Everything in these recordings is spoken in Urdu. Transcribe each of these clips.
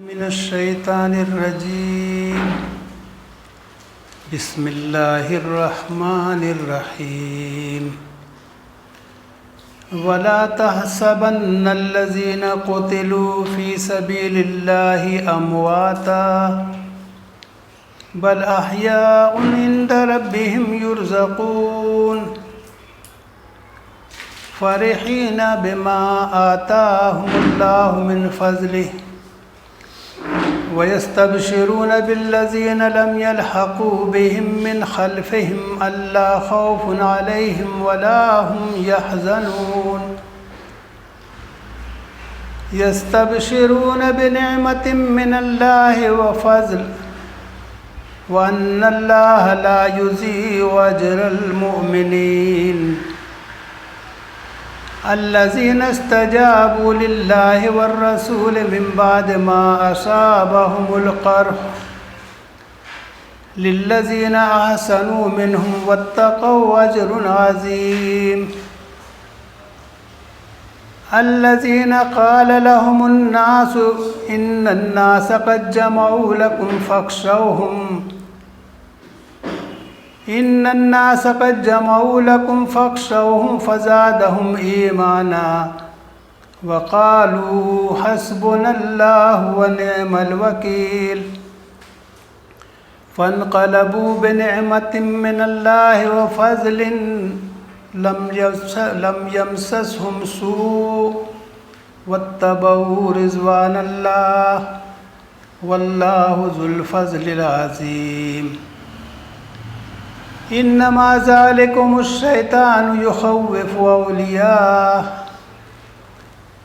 من الشیطان الرجیم بسم اللہ الرحمن الرحیم ولا تحسبن الذین قتلوا فی سبیل اللہ امواتا بل احیاء عند ربهم یرزقون فرحین بما آتاهم اللہ من فضلہ وَيَسْتَبْشِرُونَ بِالَّذِينَ لَمْ يَلْحَقُوا بِهِمْ مِنْ خَلْفِهِمْ أَلَّا خَوْفٌ عَلَيْهِمْ وَلَا هُمْ يَحْزَنُونَ يَسْتَبْشِرُونَ بِنِعْمَةٍ مِّنَ اللَّهِ وَفَضْلٍ وَأَنَّ اللَّهَ لَا يُضِيعُ أَجْرَ الْمُؤْمِنِينَ الذين استجابوا لله والرسول من بعد ما أصابهم القرح للذين أحسنوا منهم واتقوا أجر عظيم الذين قال لهم الناس إن الناس قد جمعوا لكم فاخشوهم فزادهم إيمانا وقالوا حسبنا الله ونعم الوكيل فانقلبوا بنعمة من الله وفضل لم يمسسهم سوء واتبعوا رضوان الله والله ذو الفضل العظيم انما ذلكم الشیطان یخوف اولیاءہ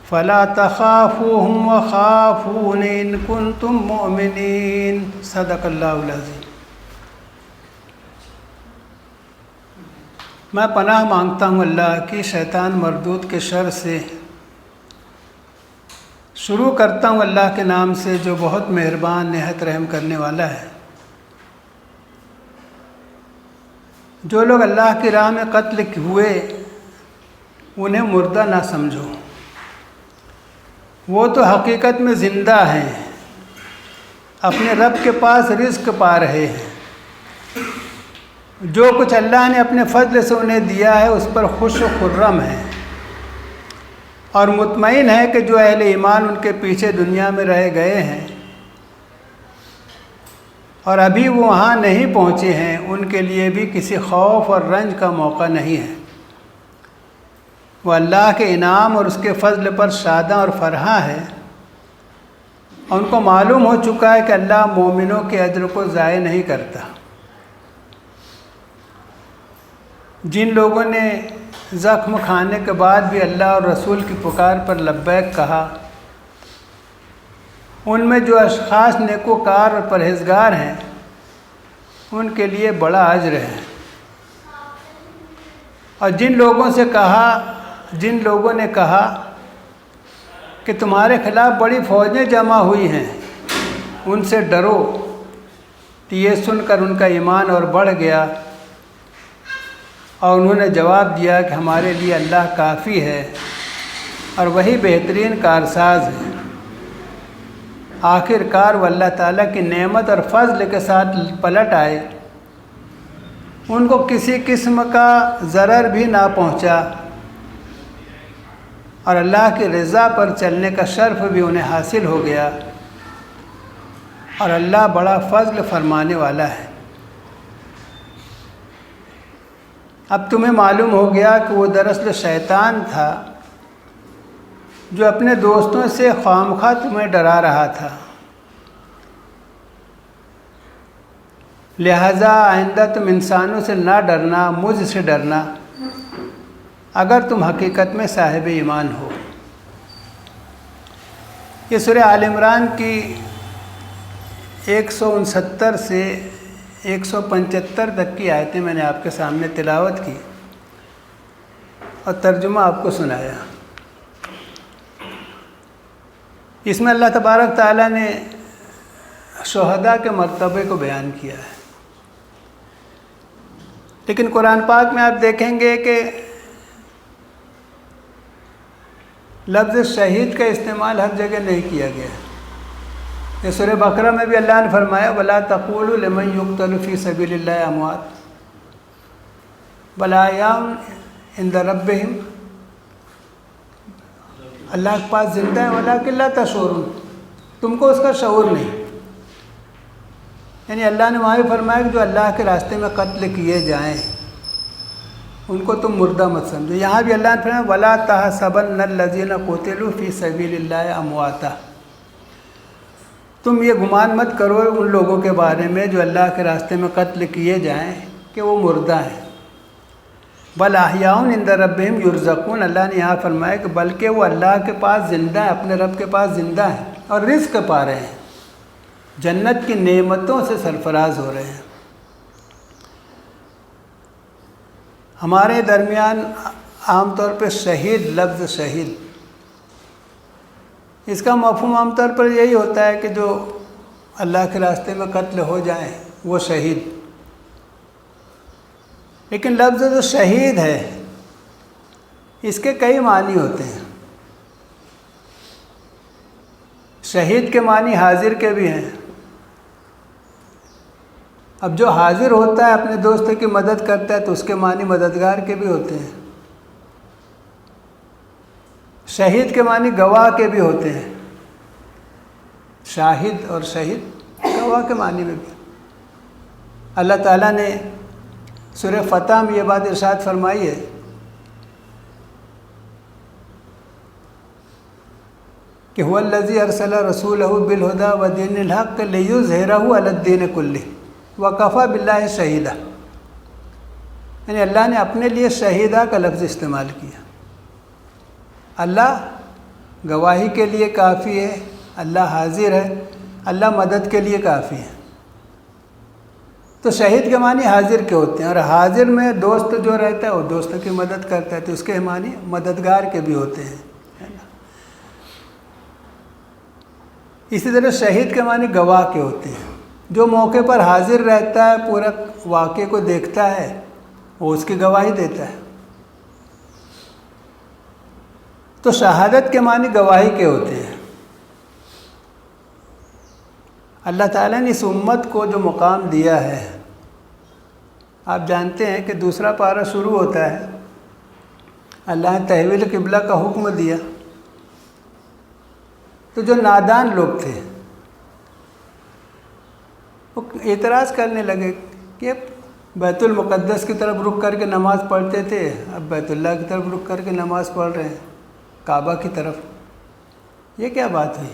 فلا تخافوهم وخافون ان کنتم مؤمنین صدق اللہ العظیم۔ میں پناہ مانگتا ہوں اللہ کی شیطان مردود کے شر سے۔ شروع کرتا ہوں اللہ کے نام سے جو بہت مہربان نہایت رحم کرنے والا ہے۔ جو لوگ اللہ کی راہ میں قتل ہوئے انہیں مردہ نہ سمجھو، وہ تو حقیقت میں زندہ ہیں، اپنے رب کے پاس رزق پا رہے ہیں۔ جو کچھ اللہ نے اپنے فضل سے انہیں دیا ہے اس پر خوش و خرم ہیں اور مطمئن ہے کہ جو اہل ایمان ان کے پیچھے دنیا میں رہ گئے ہیں اور ابھی وہ وہاں نہیں پہنچے ہیں، ان کے لیے بھی کسی خوف اور رنج کا موقع نہیں ہے۔ وہ اللہ کے انعام اور اس کے فضل پر شاداں اور فرحاں ہے، اور ان کو معلوم ہو چکا ہے کہ اللہ مومنوں کے اجر کو ضائع نہیں کرتا۔ جن لوگوں نے زخم کھانے کے بعد بھی اللہ اور رسول کی پکار پر لبیک کہا، ان میں جو اشخاص نیکوکار اور پرہیزگار ہیں ان کے لیے بڑا اجر ہے۔ اور جن لوگوں نے کہا کہ تمہارے خلاف بڑی فوجیں جمع ہوئی ہیں، ان سے ڈرو، تو یہ سن کر ان کا ایمان اور بڑھ گیا اور انہوں نے جواب دیا کہ ہمارے لیے اللہ کافی ہے اور وہی بہترین کارساز ہے۔ آخر کار وہ اللہ تعالیٰ کی نعمت اور فضل کے ساتھ پلٹ آئے، ان کو کسی قسم کا ضرر بھی نہ پہنچا اور اللہ کی رضا پر چلنے کا شرف بھی انہیں حاصل ہو گیا، اور اللہ بڑا فضل فرمانے والا ہے۔ اب تمہیں معلوم ہو گیا کہ وہ دراصل شیطان تھا جو اپنے دوستوں سے خواہ تمہیں ڈرا رہا تھا، لہذا آئندہ تم انسانوں سے نہ ڈرنا، مجھ سے ڈرنا اگر تم حقیقت میں صاحب ایمان ہو۔ یہ سورہ آل عمران کی 169 سے 175 تک کی آیتیں میں نے آپ کے سامنے تلاوت کی اور ترجمہ آپ کو سنایا۔ اس میں اللہ تبارک تعالیٰ نے شہداء کے مرتبے کو بیان کیا ہے، لیکن قرآن پاک میں آپ دیکھیں گے کہ لفظ شہید کا استعمال ہر جگہ نہیں کیا گیا۔ یہ سورہ بقرہ میں بھی اللہ نے فرمایا وَلَا تَقُولُوا لِمَن يُقْتَلُ فِي سَبِيلِ اللَّهِ أَمْوَاتٌ بَلْ أَحْيَاءٌ عِندَ رَبِّهِمْ، اللہ کے پاس زندہ ہے وَلَٰكِن لَا تَشْعُرُونَ، تم کو اس کا شعور نہیں۔ یعنی اللہ نے وہاں بھی فرمایا کہ جو اللہ کے راستے میں قتل کیے جائیں ان کو تم مردہ مت سمجھو۔ یہاں بھی اللہ نے فرمایا وَلَا تَحْسَبَنَّ الَّذِينَ قُتِلُوا فِي سَبِيلِ اللَّهِ أَمْوَاتًا، تم یہ گمان مت کرو ان لوگوں کے بارے میں جو اللہ کے راستے میں قتل کیے جائیں کہ وہ مردہ ہیں، بل احیاء عند ربہم یرزقون، اللہ نے یہاں فرمایا کہ بلکہ وہ اللہ کے پاس زندہ ہیں، اپنے رب کے پاس زندہ ہیں اور رزق پا رہے ہیں، جنت کی نعمتوں سے سرفراز ہو رہے ہیں۔ ہمارے درمیان عام طور پہ شہید، لفظ شہید، اس کا مفہوم عام طور پر یہی ہوتا ہے کہ جو اللہ کے راستے میں قتل ہو جائیں وہ شہید، لیکن لفظ جو شہید ہے اس کے کئی معنی ہوتے ہیں۔ شہید کے معنی حاضر کے بھی ہیں۔ اب جو حاضر ہوتا ہے اپنے دوست کی مدد کرتا ہے تو اس کے معنی مددگار کے بھی ہوتے ہیں۔ شہید کے معنی گواہ کے بھی ہوتے ہیں، شاہد اور شہید گواہ کے معنی میں بھی۔ اللہ تعالیٰ نے سورہ فتح میں یہ بات ارشاد فرمائی ہے کہ هو الذی ارسل رسولہ بالہدی ودین الحق لیظہرہ علی الدین کلہ وکفی باللہ شہیدا، یعنی اللہ نے اپنے لیے شہیدہ کا لفظ استعمال کیا۔ اللہ گواہی کے لیے کافی ہے، اللہ حاضر ہے، اللہ مدد کے لیے کافی ہے۔ تو شہید کے معنی حاضر کے ہوتے ہیں، اور حاضر میں دوست جو رہتا ہے وہ دوست کی مدد کرتا ہے تو اس کے معنی مددگار کے بھی ہوتے ہیں، ہے نا۔ اسی طرح شہید کے معنی گواہ کے ہوتے ہیں، جو موقع پر حاضر رہتا ہے، پورا واقعے کو دیکھتا ہے، وہ اس کی گواہی دیتا ہے۔ تو شہادت کے معنی گواہی کے ہوتے ہیں۔ اللہ تعالیٰ نے اس امت کو جو مقام دیا ہے، آپ جانتے ہیں کہ دوسرا پارہ شروع ہوتا ہے، اللہ نے تحویل قبلہ کا حکم دیا، تو جو نادان لوگ تھے وہ اعتراض کرنے لگے کہ بیت المقدس کی طرف رخ کر کے نماز پڑھتے تھے، اب بیت اللہ کی طرف رخ کر کے نماز پڑھ رہے ہیں، کعبہ کی طرف، یہ کیا بات ہوئی؟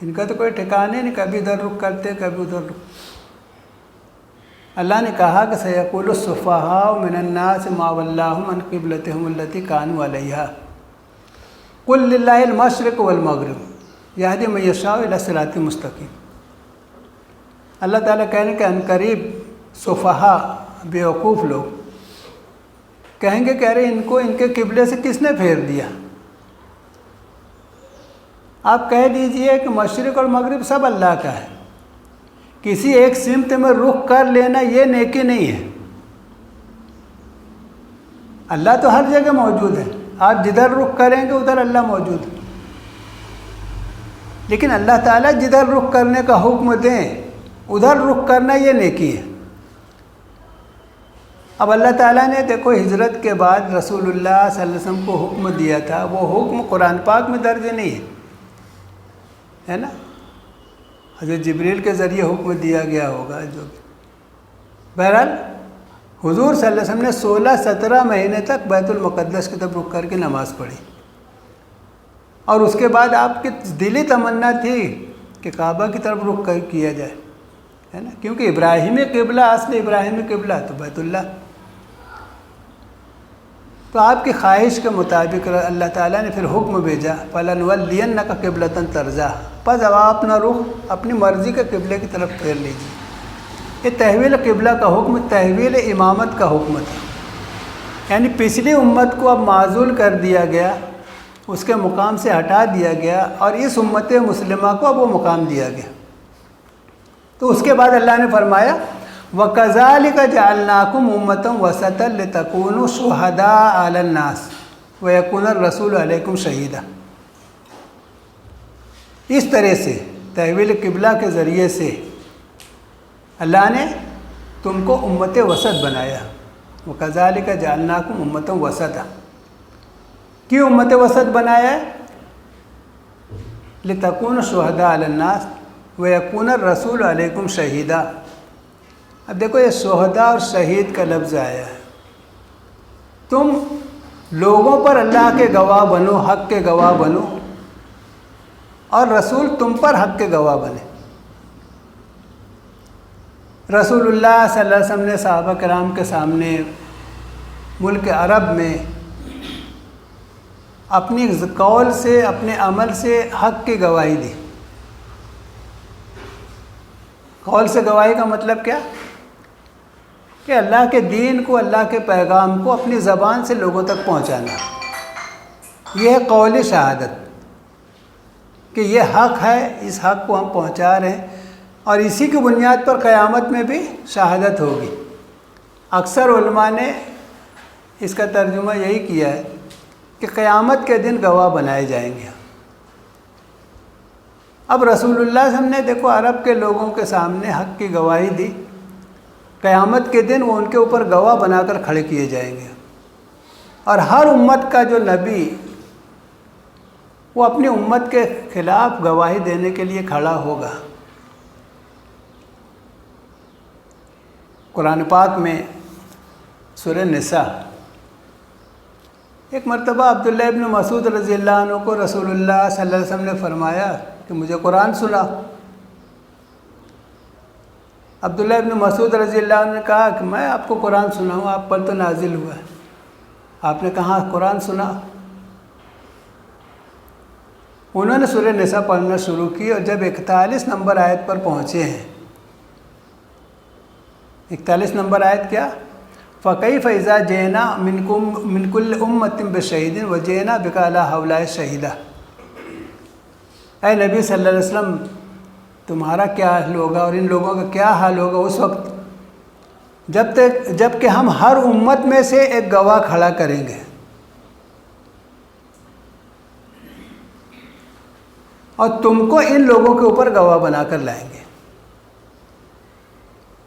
ان کا تو کوئی ٹھکانے نہیں، کبھی ادھر رخ کرتے کبھی ادھر رخ۔ اللہ نے کہا کہ سیقول السفہاء من الناس ما ولاھم عن قبلتہم التی کانوا علیہا قل للہ المشرق والمغرب یہدی من یشاء الی صراط مستقیم۔ اللہ تعالیٰ کہنے کہ عنقریب سفہاء بیوقوف لوگ کہیں گے، کہہ رہے ان کو ان کے قبلے سے کس نے پھیر دیا؟ آپ کہہ دیجئے کہ مشرق اور مغرب سب اللہ کا ہے، کسی ایک سمت میں رخ کر لینا یہ نیکی نہیں ہے۔ اللہ تو ہر جگہ موجود ہے، آپ جدھر رخ کریں گے ادھر اللہ موجود ہے، لیکن اللہ تعالیٰ جدھر رخ کرنے کا حکم دیں ادھر رخ کرنا یہ نیکی ہے۔ اب اللہ تعالیٰ نے دیکھو ہجرت کے بعد رسول اللہ صلی اللہ علیہ وسلم کو حکم دیا تھا، وہ حکم قرآن پاک میں درج نہیں ہے نا، حضرت جبریل کے ذریعے حکم دیا گیا ہوگا جو بہرحال حضور صلی اللہ علیہ وسلم نے 16-17 مہینے تک بیت المقدس کی طرف رخ کر کے نماز پڑھی، اور اس کے بعد آپ کی دلی تمنا تھی کہ کعبہ کی طرف رخ کیا جائے، ہے نا، کیونکہ ابراہیمی قبلہ، اصل ابراہیمی قبلہ تو بیت اللہ۔ تو آپ کی خواہش کے مطابق اللہ تعالیٰ نے پھر حکم بھیجا فَلَنُوَلِّيَنَّكَ قِبْلَةً تَرْضَاهَا، پس اب آپ اپنا رخ اپنی مرضی کے قبلے کی طرف پھیر لیجیے۔ یہ تحویل قبلہ کا حکم تحویل امامت کا حکم تھا، یعنی پچھلی امت کو اب معزول کر دیا گیا، اس کے مقام سے ہٹا دیا گیا، اور اس امت مسلمہ کو اب وہ مقام دیا گیا۔ تو اس کے بعد اللہ نے فرمایا وَكَذَلِكَ جَعَلْنَاكُمْ أُمَّةً وَسَطًا لِتَكُونُوا شُهَدَاءَ عَلَى النَّاسِ وَيَكُونَ الرَّسُولُ عَلَيْكُمْ شَهِيدًا۔ اس طرح سے تحویل قبلہ کے ذریعے سے اللہ نے تم کو امت وسط بنایا. وَكَذَلِكَ جَعَلْنَاكُمْ أُمَّةً وَسَطًا. کیوں امت وسط بنایا ہے؟ لِتَكُونُوا شُهَدَاءَ عَلَى النَّاسِ وَيَكُونَ الرَّسُولُ عَلَيْكُمْ شَهِيدًا. اب دیکھو یہ شہداء اور شہید کا لفظ آیا ہے. تم لوگوں پر اللہ کے گواہ بنو، حق کے گواہ بنو، اور رسول تم پر حق کے گواہ بنے. رسول اللہ صلی اللہ علیہ وسلم نے صحابہ کرام کے سامنے ملک عرب میں اپنی قول سے، اپنے عمل سے حق کی گواہی دی. قول سے گواہی کا مطلب کیا؟ کہ اللہ کے دین کو، اللہ کے پیغام کو اپنی زبان سے لوگوں تک پہنچانا. یہ ہے قول شہادت کہ یہ حق ہے، اس حق کو ہم پہنچا رہے ہیں، اور اسی کی بنیاد پر قیامت میں بھی شہادت ہوگی. اکثر علماء نے اس کا ترجمہ یہی کیا ہے کہ قیامت کے دن گواہ بنائے جائیں گے. اب رسول اللہ صلی اللہ علیہ وسلم نے دیکھو عرب کے لوگوں کے سامنے حق کی گواہی دی. قیامت کے دن وہ ان کے اوپر گواہ بنا کر کھڑے کیے جائیں گے، اور ہر امت کا جو نبی وہ اپنی امت کے خلاف گواہی دینے کے لیے کھڑا ہوگا. قرآن پاک میں سورہ نساء ایک مرتبہ عبداللہ ابن مسعود رضی اللہ عنہ کو رسول اللہ صلی اللہ علیہ وسلم نے فرمایا کہ مجھے قرآن سنا. عبداللہ ابن مسعود رضی اللہ عنہ نے کہا کہ میں آپ کو قرآن سناؤں، آپ پر تو نازل ہوا ہے. آپ نے کہا قرآن سنا. انہوں نے سورہ نساء پڑھنا شروع کی، اور جب 41 نمبر آیت پر پہنچے ہیں، 41 نمبر آیت کیا؟ فَكَيْفَ إِذَا جِئْنَا مِنْ كُلِّ أُمَّةٍ بِشَهِيدٍ وَجِئْنَا بِكَ عَلَىٰ هَؤُلَاءِ شَهِيدًا. اے نبی صلی اللہ علیہ وسلم، تمہارا کیا حال ہوگا اور ان لوگوں کا کیا حال ہوگا اس وقت جب کہ ہم ہر امت میں سے ایک گواہ کھڑا کریں گے، اور تم کو ان لوگوں کے اوپر گواہ بنا کر لائیں گے.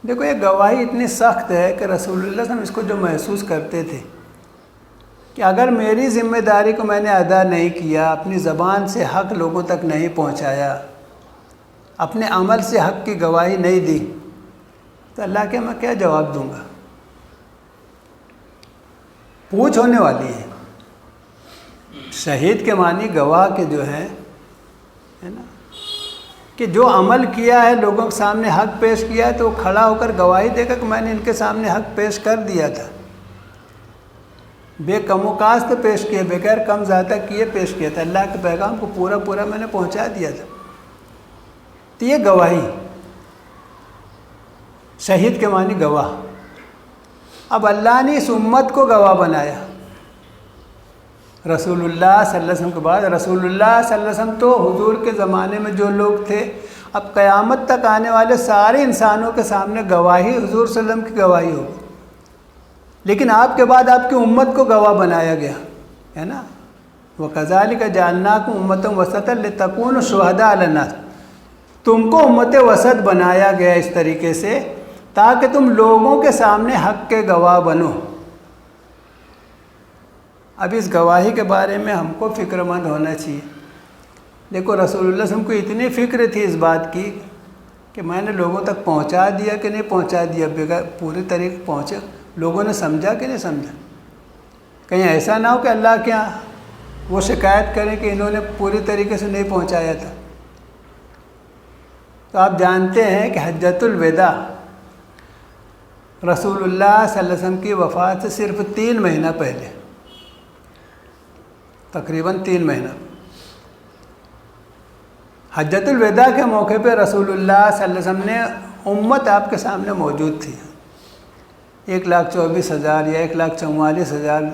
دیکھو یہ گواہی اتنی سخت ہے کہ رسول اللہ صلی اللہ علیہ وسلم اس کو جو محسوس کرتے تھے کہ اگر میری ذمہ داری کو میں نے ادا نہیں کیا، اپنی زبان سے حق لوگوں تک نہیں پہنچایا، اپنے عمل سے حق کی گواہی نہیں دی، تو اللہ کے میں کیا جواب دوں گا؟ پوچھ ہونے والی ہے. شہید کے معنی گواہ کے جو ہے نا، کہ جو عمل کیا ہے لوگوں کے سامنے حق پیش کیا ہے تو وہ کھڑا ہو کر گواہی دے گا کہ میں نے ان کے سامنے حق پیش کر دیا تھا، بے کم و کاست پیش کیے، بغیر کم زیادہ کیے پیش کیا تھا، اللہ کے پیغام کو پورا میں نے پہنچا دیا تھا. تو یہ گواہی، شہید کے معنی گواہ. اب اللہ نے اس امت کو گواہ بنایا. رسول اللہ صلی اللہ علیہ وسلم کے بعد رسول اللہ صلی اللہ علیہ وسلم تو حضور کے زمانے میں جو لوگ تھے، اب قیامت تک آنے والے سارے انسانوں کے سامنے گواہی حضور صلی اللہ علیہ وسلم کی گواہی ہوگی. لیکن آپ کے بعد آپ کی امت کو گواہ بنایا گیا ہے نا. وَكَذَلِكَ جَعَلْنَاكُمْ أُمَّةً وَسَطًا لِتَكُونُوا شُهَدَاءَ عَلَى النَّاسِ. تم کو امت وسط بنایا گیا اس طریقے سے تاکہ تم لوگوں کے سامنے حق کے گواہ بنو. اب اس گواہی کے بارے میں ہم کو فکر مند ہونا چاہیے. دیکھو رسول اللہ صلی اللہ علیہ وسلم کو اتنی فکر تھی اس بات کی کہ میں نے لوگوں تک پہنچا دیا کہ نہیں پہنچا دیا، بغیر پورے طریقے پہنچے، لوگوں نے سمجھا کہ نہیں سمجھا. کہیں ایسا نہ ہو کہ اللہ کے یہاں وہ شکایت کریں کہ انہوں نے پوری طریقے سے نہیں پہنچایا تھا. تو آپ جانتے ہیں کہ حجۃ الوداع رسول اللہ صلی اللہ علیہ وسلم کی وفات سے صرف 3 مہینہ پہلے، تقریباً 3 مہینہ، حجۃ الوداع کے موقع پہ رسول اللہ صلی اللہ علیہ وسلم نے امت آپ کے سامنے موجود تھی. 1,24,000 یا 1,44,000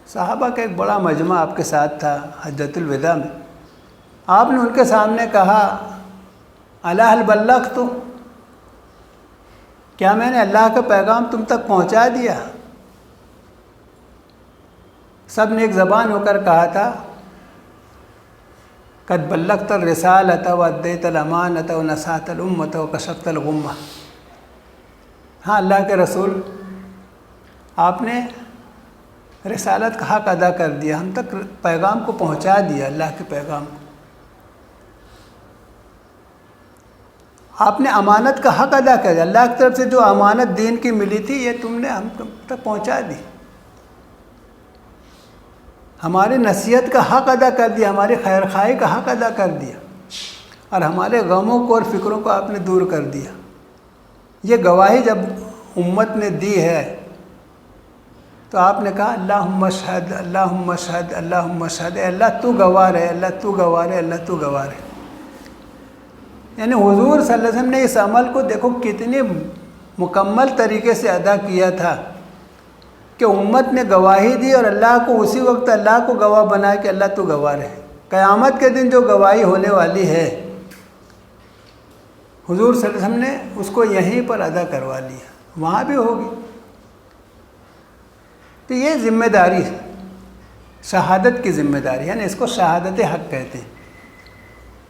صحابہ کا ایک بڑا مجمع آپ کے ساتھ تھا حجۃ الوداع میں. آپ نے ان کے سامنے کہا الا هل بلغت، کیا میں نے اللہ کا پیغام تم تک پہنچا دیا؟ سب نے ایک زبان ہو کر کہا تھا قد بلغت الرسالۃ وادیت الامانۃ ونصحت الامۃ وکشفت الغمۃ۔ ہاں اللہ کے رسول، آپ نے رسالت کا حق ادا کر دیا، ہم تک پیغام کو پہنچا دیا، اللہ کے پیغام کو۔ آپ نے امانت کا حق ادا کر دیا، اللہ کی طرف سے جو امانت دین کی ملی تھی یہ تم نے ہم تک پہنچا دی۔ ہماری نصیحت کا حق ادا کر دیا، ہماری خیر خواہی کا حق ادا کر دیا، اور ہمارے غموں کو اور فکروں کو آپ نے دور کر دیا۔ یہ گواہی جب امت نے دی ہے تو آپ نے کہا اللہم اشہد اللہم اشہد اللہم اشہد، اے اللہ تو گواہ ہے، اللہ تو گواہ ہے، اللہ تو گواہ ہے۔ یعنی حضور صلی اللہ علیہ وسلم نے اس عمل کو دیکھو کتنی مکمل طریقے سے ادا کیا تھا کہ امت نے گواہی دی، اور اللہ کو اسی وقت اللہ کو گواہ بنایا کہ اللہ تو گواہ ہے۔ قیامت کے دن جو گواہی ہونے والی ہے حضور صلی اللہ علیہ وسلم نے اس کو یہیں پر ادا کروا لیا، وہاں بھی ہوگی۔ تو یہ ذمہ داری ہے، شہادت کی ذمہ داری، یعنی اس کو شہادت حق کہتے ہیں۔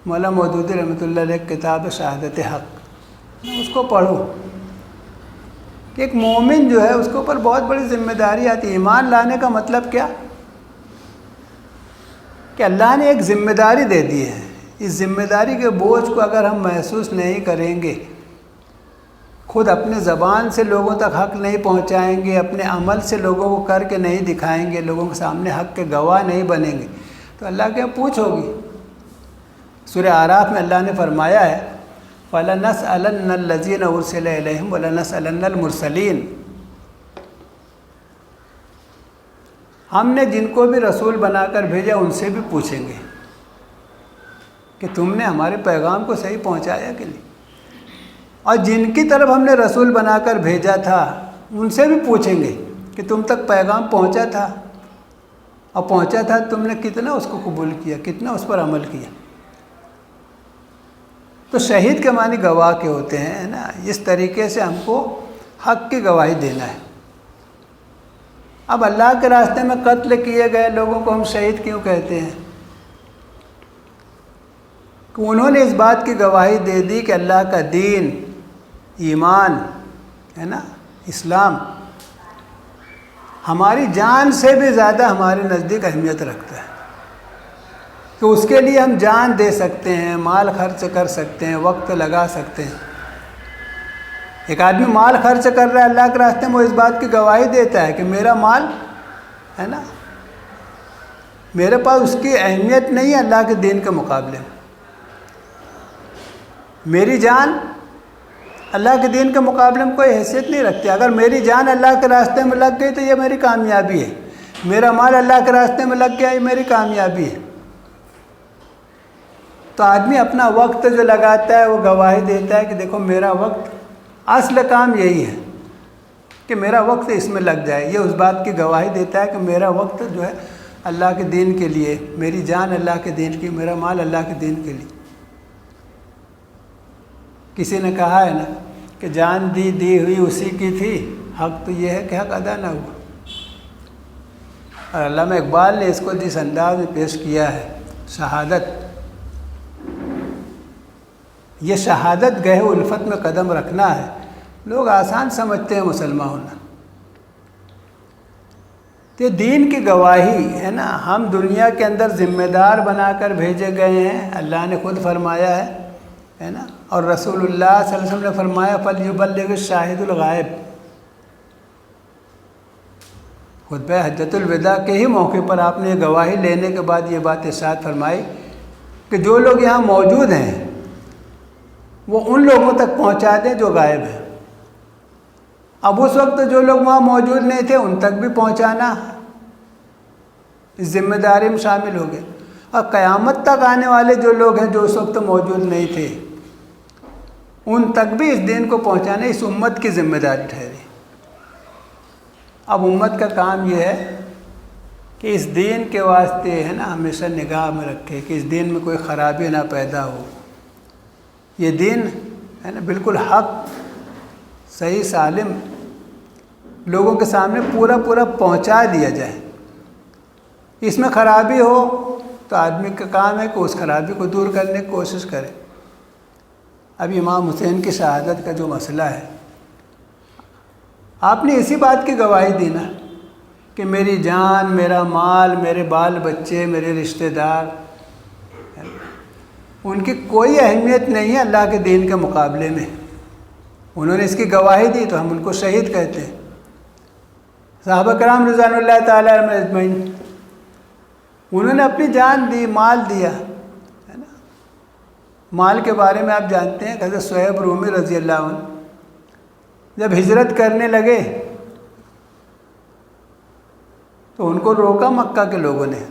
مولانا مودودی رحمۃ اللہ علیہ کتاب شہادت حق، اس کو پڑھو کہ ایک مومن جو ہے اس کے اوپر بہت بڑی ذمہ داری آتی ہے۔ ایمان لانے کا مطلب کیا کہ اللہ نے ایک ذمہ داری دے دی ہے، اس ذمہ داری کے بوجھ کو اگر ہم محسوس نہیں کریں گے، خود اپنے زبان سے لوگوں تک حق نہیں پہنچائیں گے، اپنے عمل سے لوگوں کو کر کے نہیں دکھائیں گے، لوگوں کے سامنے حق کے گواہ نہیں بنیں گے، تو اللہ کے پوچھ ہوگی۔ سورہ اعراف میں اللہ نے فرمایا ہے فَلَنَسْأَلَنَّ الَّذِينَ أُرْسِلَ إِلَيْهِمْ وَلَنَسْأَلَنَّ الْمُرْسَلِينَ۔ ہم نے جن کو بھی رسول بنا کر بھیجا ان سے بھی پوچھیں گے کہ تم نے ہمارے پیغام کو صحیح پہنچایا کہ نہیں، اور جن کی طرف ہم نے رسول بنا کر بھیجا تھا ان سے بھی پوچھیں گے کہ تم تک پیغام پہنچا تھا، اور پہنچا تھا تم نے کتنا اس کو قبول کیا، کتنا اس پر عمل کیا۔ تو شہید کے معنی گواہ کے ہوتے ہیں نا، اس طریقے سے ہم کو حق کی گواہی دینا ہے۔ اب اللہ کے راستے میں قتل کیے گئے لوگوں کو ہم شہید کیوں کہتے ہیں؟ کہ انہوں نے اس بات کی گواہی دے دی کہ اللہ کا دین، ایمان ہے نا، اسلام ہماری جان سے بھی زیادہ ہمارے نزدیک اہمیت رکھتا ہے، کہ اس کے لیے ہم جان دے سکتے ہیں، مال خرچ کر سکتے ہیں، وقت لگا سکتے ہیں۔ ایک آدمی مال خرچ کر رہا ہے اللہ کے راستے میں، وہ اس بات کی گواہی دیتا ہے کہ میرا مال ہے نا، میرے پاس اس کی اہمیت نہیں ہے اللہ کے دین کے مقابلے میں، میری جان اللہ کے دین کے مقابلے میں کوئی حیثیت نہیں رکھتی۔ اگر میری جان اللہ کے راستے میں لگ گئی تو یہ میری کامیابی ہے، میرا مال اللہ کے راستے میں لگ گیا یہ میری کامیابی ہے۔ تو آدمی اپنا وقت جو لگاتا ہے وہ گواہی دیتا ہے کہ دیکھو میرا وقت، اصل کام یہی ہے کہ میرا وقت اس میں لگ جائے، یہ اس بات کی گواہی دیتا ہے کہ میرا وقت جو ہے اللہ کے دین کے لیے، میری جان اللہ کے دین کی، میرا مال اللہ کے دین کے لیے۔ کسی نے کہا ہے نا کہ جان دی ہوئی اسی کی تھی، حق تو یہ ہے کہ حق ادا نہ ہوا۔ اور علامہ اقبال نے اس کو جس انداز میں پیش کیا ہے، شہادت، یہ شہادت گہے الفت میں قدم رکھنا ہے۔ لوگ آسان سمجھتے ہیں مسلمان ہونا، تو دین کی گواہی ہے نا، ہم دنیا کے اندر ذمہ دار بنا کر بھیجے گئے ہیں، اللہ نے خود فرمایا ہے نا، اور رسول اللہ صلی اللہ علیہ وسلم نے فرمایا فَلْيُبَلِّغِ الشَّاهِدُ الْغَائِبَ۔ خطبہ حجۃ الوداع کے ہی موقع پر آپ نے یہ گواہی لینے کے بعد یہ بات ارشاد فرمائی کہ جو لوگ یہاں موجود ہیں وہ ان لوگوں تک پہنچا دیں جو غائب ہیں۔ اب اس وقت جو لوگ وہاں موجود نہیں تھے ان تک بھی پہنچانا اس ذمہ داری میں شامل ہو گئے، اور قیامت تک آنے والے جو لوگ ہیں جو اس وقت موجود نہیں تھے ان تک بھی اس دین کو پہنچانا اس امت کی ذمہ داری ٹھہری۔ اب امت کا کام یہ ہے کہ اس دین کے واسطے ہے نا ہمیشہ نگاہ میں رکھے کہ اس دین میں کوئی خرابی نہ پیدا ہو، یہ دین ہے نا بالکل حق، صحیح، سالم لوگوں کے سامنے پورا پہنچا دیا جائے۔ اس میں خرابی ہو تو آدمی کا کام ہے کہ اس خرابی کو دور کرنے کی کوشش کرے۔ اب امام حسین کی شہادت کا جو مسئلہ ہے، آپ نے اسی بات کی گواہی دی نا کہ میری جان، میرا مال، میرے بال بچے، میرے رشتہ دار، ان کی کوئی اہمیت نہیں ہے اللہ کے دین کے مقابلے میں۔ انہوں نے اس کی گواہی دی تو ہم ان کو شہید کہتے ہیں۔ صحابہ کرام رضوان اللہ تعالیٰ علیہم اجمعین، انہوں نے اپنی جان دی، مال دیا، ہے نا۔ مال کے بارے میں آپ جانتے ہیں کہ حضرت صہیب رومی رضی اللہ عنہ جب ہجرت کرنے لگے تو ان کو روکا مکہ کے لوگوں نے،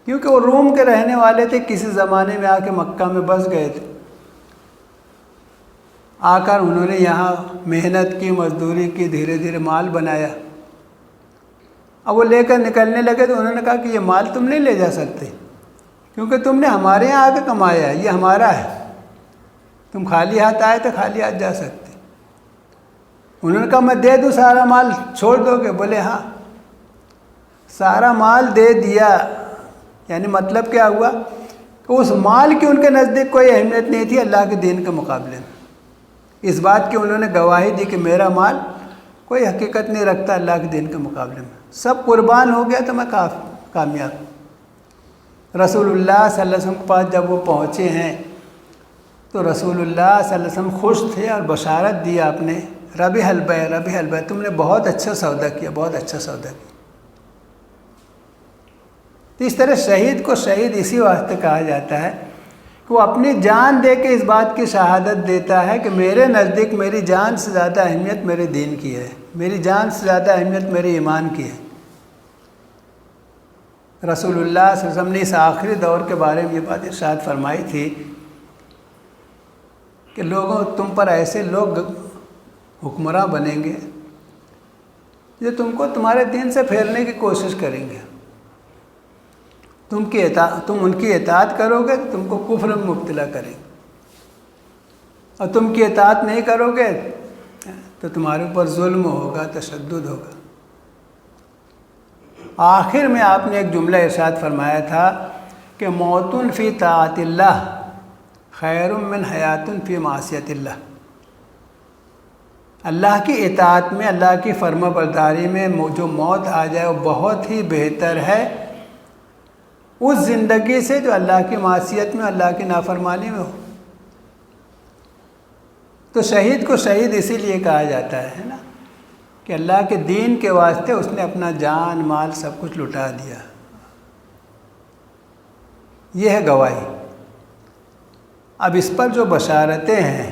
کیونکہ وہ روم کے رہنے والے تھے، کسی زمانے میں آ کے مکہ میں بس گئے تھے۔ آ کر انہوں نے یہاں محنت کی، مزدوری کی، دھیرے دھیرے مال بنایا۔ اب وہ لے کر نکلنے لگے تو انہوں نے کہا کہ یہ مال تم نہیں لے جا سکتے، کیونکہ تم نے ہمارے یہاں آ کے کمایا ہے، یہ ہمارا ہے، تم خالی ہاتھ آئے تو خالی ہاتھ جا سکتے۔ انہوں نے کہا میں دے دوں سارا مال، چھوڑ دو گے؟ بولے ہاں۔ سارا مال دے دیا، یعنی مطلب کیا ہوا کہ اس مال کی ان کے نزدیک کوئی اہمیت نہیں تھی اللہ کے دین کے مقابلے میں۔ اس بات کی انہوں نے گواہی دی کہ میرا مال کوئی حقیقت نہیں رکھتا اللہ کے دین کے مقابلے میں، سب قربان ہو گیا تو میں کامیاب۔ رسول اللہ صلی اللہ علیہ وسلم کے پاس جب وہ پہنچے ہیں تو رسول اللہ صلی اللہ علیہ وسلم خوش تھے اور بشارت دی آپ نے، ربح البیع، ربح البیع، تم نے بہت اچھا سودا کیا، بہت اچھا سودا کیا۔ تو اس طرح شہید کو شہید اسی واسطے کہا جاتا ہے کہ وہ اپنی جان دے کے اس بات کی شہادت دیتا ہے کہ میرے نزدیک میری جان سے زیادہ اہمیت میرے دین کی ہے، میری جان سے زیادہ اہمیت میرے ایمان کی ہے۔ رسول اللہ صلی اللہ علیہ وسلم نے اس آخری دور کے بارے میں یہ بات ارشاد فرمائی تھی کہ لوگوں، تم پر ایسے لوگ حکمراں بنیں گے جو تم کو تمہارے دین سے پھیرنے کی کوشش کریں گے۔ تم ان کی اطاعت کرو گے تو تم کو کفر میں مبتلا کریں گے، اور تم کی اطاعت نہیں کرو گے تو تمہارے اوپر ظلم ہوگا، تشدد ہوگا۔ آخر میں آپ نے ایک جملہ ارشاد فرمایا تھا کہ موت فی طاعت اللہ خیر من حیات فی معصیت اللہ۔ اللہ کی اطاعت میں، اللہ کی فرما برداری میں جو موت آ جائے وہ بہت ہی بہتر ہے اس زندگی سے جو اللہ کی معصیت میں، اللہ کی نافرمانی میں ہو۔ تو شہید کو شہید اسی لیے کہا جاتا ہے نا کہ اللہ کے دین کے واسطے اس نے اپنا جان، مال، سب کچھ لٹا دیا۔ یہ ہے گواہی۔ اب اس پر جو بشارتیں ہیں،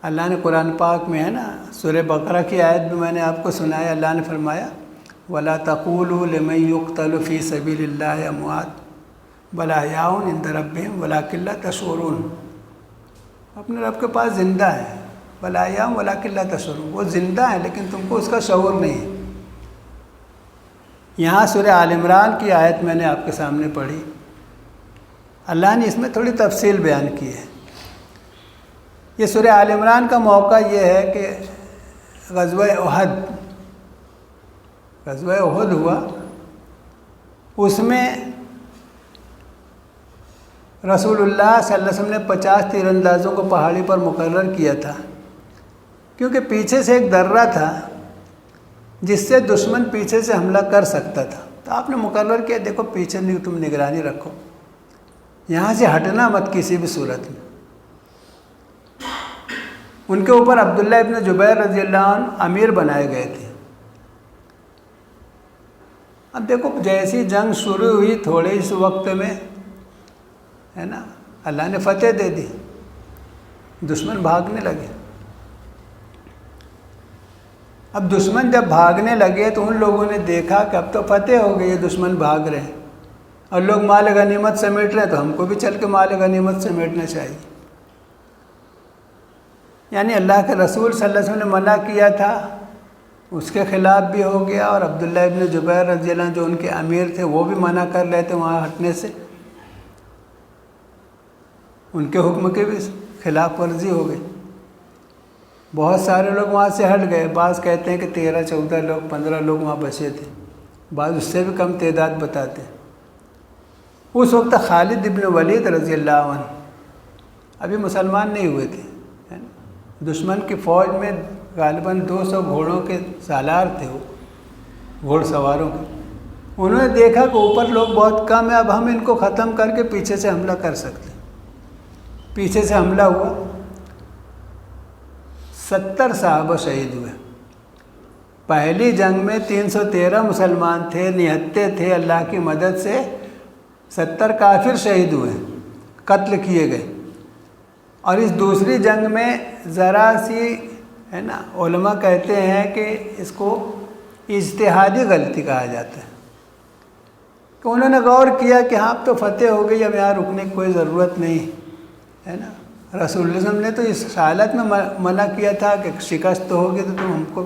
اللہ نے قرآن پاک میں ہے نا، سورہ بقرہ کی آیت میں میں نے آپ کو سنایا، اللہ نے فرمایا وَلَا تَقُولُوا لِمَن يُقْتَلُ فِي سَبِيلِ اللَّهِ أَمْوَاتٌ بَلْ أَحْيَاءٌ عِندَ رَبِّهِمْ وَلَٰكِن لَا تَشْعُرُونَ۔ اپنے رب کے پاس زندہ ہے، بَلْ أَحْيَاءٌ وَلَٰكِن لَا تَشْعُرُونَ، وہ زندہ ہے لیکن تم کو اس کا شعور نہیں ہے۔ یہاں سورہ آل عمران کی آیت میں نے آپ کے سامنے پڑھی، اللہ نے اس میں تھوڑی تفصیل بیان کی ہے۔ یہ سورہ آل عمران کا موقع یہ ہے کہ غزوہ احد ہوا، اس میں رسول اللہ صلی اللہ علیہ وسلم نے 50 تیر اندازوں کو پہاڑی پر مقرر کیا تھا، کیونکہ پیچھے سے ایک درہ تھا جس سے دشمن پیچھے سے حملہ کر سکتا تھا۔ تو آپ نے مقرر کیا دیکھو پیچھے تم نگرانی رکھو، یہاں سے ہٹنا مت کسی بھی صورت میں۔ ان کے اوپر عبداللہ ابن جبیر رضی اللہ عنہ امیر بنائے گئے تھے۔ اب دیکھو جیسی جنگ شروع ہوئی تھوڑے اس وقت میں ہے نا، اللہ نے فتح دے دی، دشمن بھاگنے لگے۔ اب دشمن جب بھاگنے لگے تو ان لوگوں نے دیکھا کہ اب تو فتح ہو گئی، یہ دشمن بھاگ رہے ہیں اور لوگ مال غنیمت سمیٹ رہے ہیں، تو ہم کو بھی چل کے مال غنیمت سمیٹنا چاہیے۔ یعنی اللہ کے رسول صلی اللہ علیہ وسلم نے منع کیا تھا، اس کے خلاف بھی ہو گیا، اور عبداللہ ابن جبیر رضی اللہ عنہ جو ان کے امیر تھے وہ بھی منع کر رہے تھے وہاں ہٹنے سے، ان کے حکم کے بھی خلاف ورزی ہو گئی۔ بہت سارے لوگ وہاں سے ہٹ گئے، بعض کہتے ہیں کہ 13-14 لوگ 15 لوگ وہاں بچے تھے، بعض اس سے بھی کم تعداد بتاتے ہیں۔ اس وقت خالد ابن ولید رضی اللہ عنہ ابھی مسلمان نہیں ہوئے تھے، ہے نا؟ دشمن کی فوج میں غالباً 200 گھوڑوں کے سالار تھے، وہ گھوڑ سواروں کے۔ انہوں نے دیکھا کہ اوپر لوگ بہت کم ہیں، اب ہم ان کو ختم کر کے پیچھے سے حملہ کر سکتے ہیں۔ پیچھے سے حملہ ہوا، 70 صحابہ شہید ہوئے۔ پہلی جنگ میں 313 مسلمان تھے، نہتے تھے، اللہ کی مدد سے 70 کافر شہید ہوئے، قتل کیے گئے۔ اور اس دوسری جنگ میں ذرا سی، ہے نا، علماء کہتے ہیں کہ اس کو اجتہادی غلطی کہا جاتا ہے، کہ انہوں نے غور کیا کہ ہاں اب تو فتح ہو گئی، اب یہاں رکنے کی کوئی ضرورت نہیں ہے نا۔ رسول اللہ صلی اللہ علیہ وسلم نے تو اس حالت میں منع کیا تھا کہ شکست تو ہوگی تو تم ہم کو،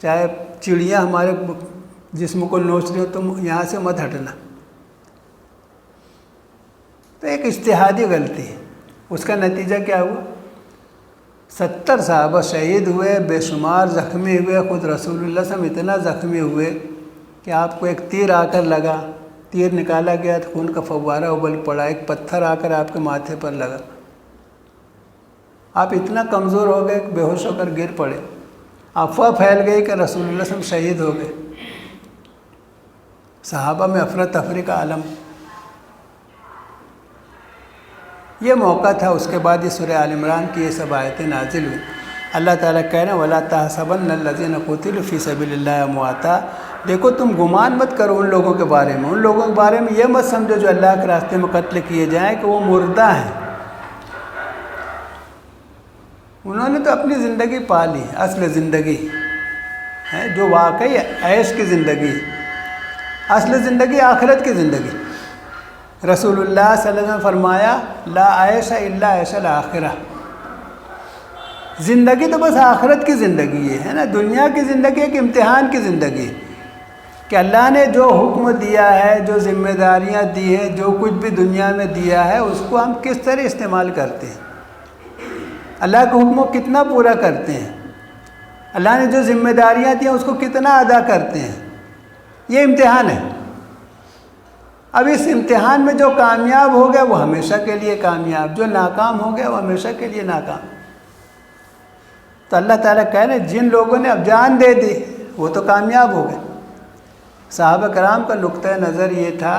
چاہے چڑیاں ہمارے جسم کو نوچ رہی ہو، تم یہاں سے مت ہٹنا۔ تو ایک اجتہادی غلطی ہے، اس کا نتیجہ کیا ہوا؟ 70 صحابہ شہید ہوئے، بے شمار زخمی ہوئے۔ خود رسول اللہ صلی اللہ علیہ وسلم اتنا زخمی ہوئے کہ آپ کو ایک تیر آ کر لگا، تیر نکالا گیا تو خون کا فوارہ ابل پڑا، ایک پتھر آ کر آپ کے ماتھے پر لگا، آپ اتنا کمزور ہو گئے کہ بے ہوش ہو کر گر پڑے۔ افواہ پھیل گئی کہ رسول اللہ صلی اللہ علیہ وسلم شہید ہو گئے، صحابہ میں افراتفری کا عالم۔ یہ موقع تھا، اس کے بعد یہ سورہ آل عمران کی یہ سب آیتیں نازل ہوئی۔ اللہ تعالیٰ کہہ رہے ہیں وَلَا تَحْسَبَنَّ الَّذِينَ قُتِلُوا فِي سَبِيلِ اللَّهِ أَمْوَاتًا۔ دیکھو تم گمان مت کرو ان لوگوں کے بارے میں، ان لوگوں کے بارے میں یہ مت سمجھو جو اللہ کے راستے میں قتل کیے جائیں کہ وہ مردہ ہیں۔ انہوں نے تو اپنی زندگی پا لی، اصل زندگی ہے جو واقعی عیش کی زندگی، اصل زندگی آخرت کی زندگی۔ رسول اللہ صلی اللہ علیہ وسلم فرمایا لا عیش الا عیش الآخرہ، زندگی تو بس آخرت کی زندگی ہے نا۔ دنیا کی زندگی ایک امتحان کی زندگی، کہ اللہ نے جو حکم دیا ہے، جو ذمہ داریاں دی ہیں، جو کچھ بھی دنیا میں دیا ہے، اس کو ہم کس طرح استعمال کرتے ہیں، اللہ کے حکم کو کتنا پورا کرتے ہیں، اللہ نے جو ذمہ داریاں دی ہیں اس کو کتنا ادا کرتے ہیں، یہ امتحان ہے۔ اب اس امتحان میں جو کامیاب ہو گیا وہ ہمیشہ کے لیے کامیاب، جو ناکام ہو گیا وہ ہمیشہ کے لیے ناکام۔ تو اللہ تعالیٰ کہہ رہے ہیں جن لوگوں نے اب جان دے دی وہ تو کامیاب ہو گئے۔ صحابہ کرام کا نقطۂ نظر یہ تھا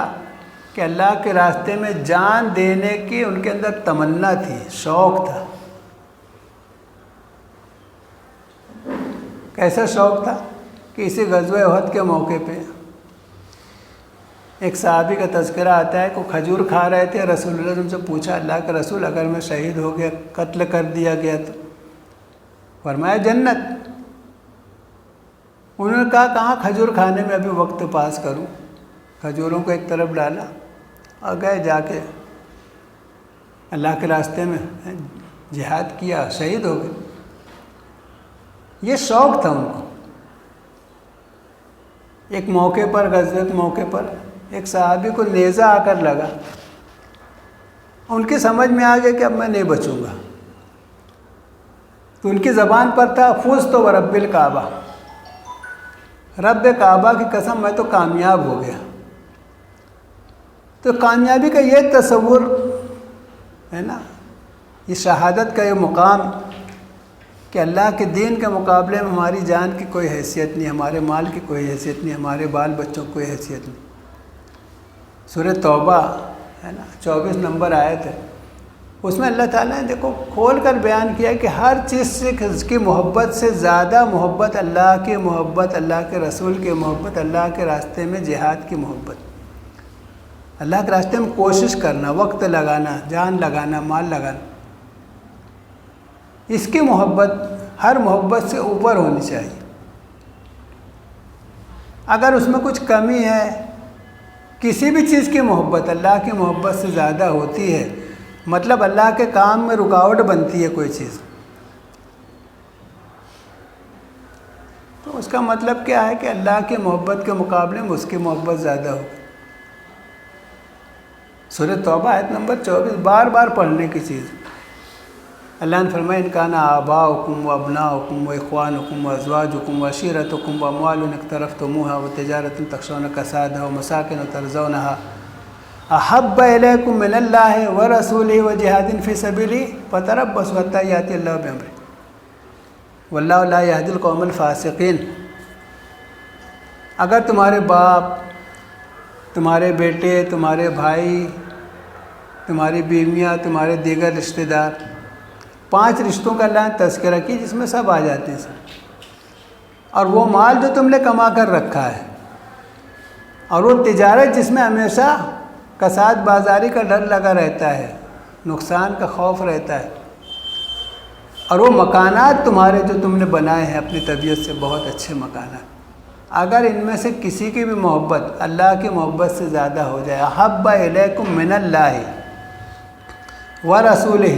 کہ اللہ کے راستے میں جان دینے کی ان کے اندر تمنا تھی، شوق تھا۔ کیسا شوق تھا کہ اسی غزوہ احد کے موقع پہ ایک صحابی کا تذکرہ آتا ہے کہ وہ کھجور کھا رہے تھے، رسول اللہ صلی اللہ علیہ وسلم سے پوچھا اللہ کے رسول اگر میں شہید ہو گیا، قتل کر دیا گیا تو؟ فرمایا جنت۔ انہوں نے کہا کہاں کھجور کھانے میں ابھی وقت پاس کروں، کھجوروں کو ایک طرف ڈالا اور گئے جا کے اللہ کے راستے میں جہاد کیا، شہید ہو گئے۔ یہ شوق تھا ان کو۔ ایک موقع پر، غزوے کے موقع پر ایک صحابی کو نیزہ آ کر لگا، ان کی سمجھ میں آ گیا کہ اب میں نہیں بچوں گا، تو ان کی زبان پر تھا فزت ورب الکعبہ، رب کعبہ کی قسم میں تو کامیاب ہو گیا۔ تو کامیابی کا یہ تصور ہے نا، یہ شہادت کا یہ مقام کہ اللہ کے دین کے مقابلے میں ہماری جان کی کوئی حیثیت نہیں، ہمارے مال کی کوئی حیثیت نہیں، ہمارے بال بچوں کی کوئی حیثیت نہیں۔ سورہ توبہ ہے نا 24 نمبر آیت ہے، اس میں اللہ تعالیٰ نے دیکھو کھول کر بیان کیا کہ ہر چیز سے کی محبت سے زیادہ محبت اللہ کی محبت، اللہ کے رسول کی محبت، اللہ کے راستے میں جہاد کی محبت، اللہ کے راستے میں کوشش کرنا، وقت لگانا، جان لگانا، مال لگانا، اس کی محبت ہر محبت سے اوپر ہونی چاہیے۔ اگر اس میں کچھ کمی ہے، کسی بھی چیز کی محبت اللہ کی محبت سے زیادہ ہوتی ہے، مطلب اللہ کے کام میں رکاوٹ بنتی ہے کوئی چیز، تو اس کا مطلب کیا ہے کہ اللہ کی محبت کے مقابلے میں اس کی محبت زیادہ ہوگی۔ سورہ توبہ آیت نمبر 24 بار بار پڑھنے کی چیز۔ اللہ نے فرمایا ان کان آباؤکم و ابناؤکم و اخوانکم و ازواجکم و عشیرتکم و اموال اقترفتموها و تجارت تخشون کسادها و مساکن ترضونها احب الیکم من اللہ و رسولہ و جہاد فی سبیلہ فتربصوا حتی یأتی اللہ بامرہ واللہ لا یہدی القوم الفاسقین۔ اگر تمہارے باپ، تمہارے بیٹے، تمہارے بھائی، تمہاری بیویاں، تمہارے دیگر رشتہ دار، 5 رشتوں کا اللہ نے تذکرہ کی جس میں سب آ جاتے ہیں سب، اور وہ مال جو تم نے کما کر رکھا ہے، اور وہ تجارت جس میں ہمیشہ کساد بازاری کا ڈر لگا رہتا ہے، نقصان کا خوف رہتا ہے، اور وہ مکانات تمہارے جو تم نے بنائے ہیں اپنی طبیعت سے بہت اچھے مکانات، اگر ان میں سے کسی کی بھی محبت اللہ کی محبت سے زیادہ ہو جائے، احب الیکم من اللہ و رسولہ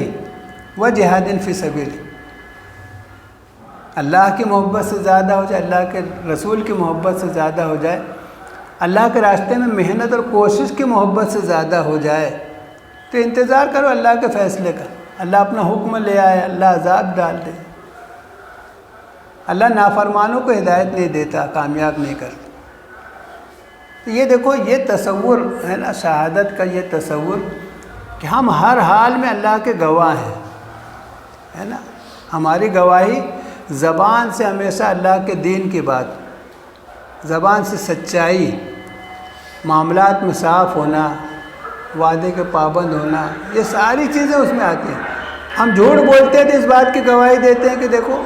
و جہاد فی سبیلہ، اللہ کی محبت سے زیادہ ہو جائے، اللہ کے رسول کی محبت سے زیادہ ہو جائے، اللہ کے راستے میں محنت اور کوشش کی محبت سے زیادہ ہو جائے، تو انتظار کرو اللہ کے فیصلے کا۔ اللہ اپنا حکم لے آئے، اللہ عذاب ڈال دے، اللہ نافرمانوں کو ہدایت نہیں دیتا، کامیاب نہیں کرتا۔ تو یہ دیکھو، یہ تصور ہے نا شہادت کا، یہ تصور کہ ہم ہر حال میں اللہ کے گواہ ہیں، ہے نا، ہماری گواہی زبان سے ہمیشہ اللہ کے دین کی بات، زبان سے سچائی، معاملات میں صاف ہونا، وعدے کے پابند ہونا، یہ ساری چیزیں اس میں آتی ہیں۔ ہم جھوٹ بولتے ہیں تو اس بات کی گواہی دیتے ہیں کہ دیکھو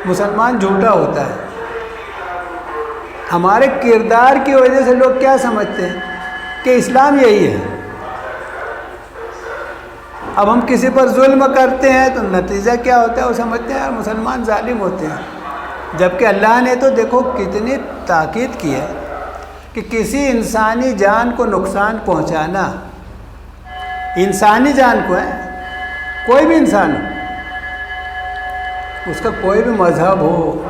مسلمان جھوٹا ہوتا ہے۔ ہمارے کردار کی وجہ سے لوگ کیا سمجھتے ہیں کہ اسلام یہی ہے۔ اب ہم کسی پر ظلم کرتے ہیں تو نتیجہ کیا ہوتا ہے، وہ سمجھتے ہیں یار مسلمان ظالم ہوتے ہیں، جبکہ اللہ نے تو دیکھو کتنی تاکید کی ہے کہ کسی انسانی جان کو نقصان پہنچانا، انسانی جان کو ہے، کوئی بھی انسان ہو، اس کا کوئی بھی مذہب ہو،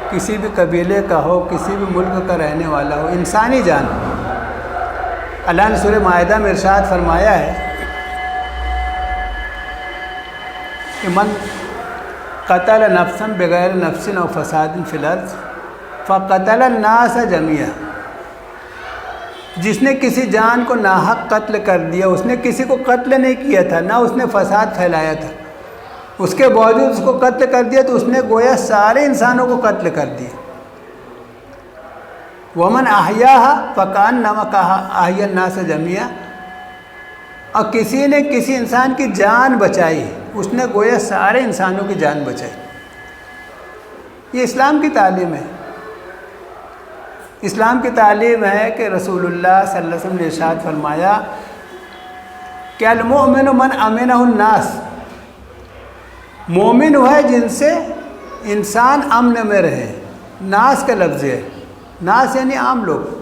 کسی بھی قبیلے کا ہو، کسی بھی ملک کا رہنے والا ہو، انسانی جان ہو۔ اللہ نے سورہ مائدہ میں ارشاد فرمایا ہے کہ من قتل نفسا بغیر نفس او فساد فی الارض فقتل الناس جميعا، جس نے کسی جان کو ناحق قتل کر دیا، اس نے کسی کو قتل نہیں کیا تھا، نہ اس نے فساد پھیلایا تھا، اس کے باوجود اس کو قتل کر دیا تو اس نے گویا سارے انسانوں کو قتل کر دیا۔ ومن احیاها فکانما احیا الناس جميعا، اور کسی نے کسی انسان کی جان بچائی، اس نے گویا سارے انسانوں کی جان بچائی۔ یہ اسلام کی تعلیم ہے۔ اسلام کی تعلیم ہے کہ رسول اللہ صلی اللہ علیہ وسلم نے ارشاد فرمایا کہ المؤمن من امنہ الناس، مومن وہ ہے جن سے انسان امن میں رہے۔ ناس کا لفظ ہے، ناس یعنی عام لوگ،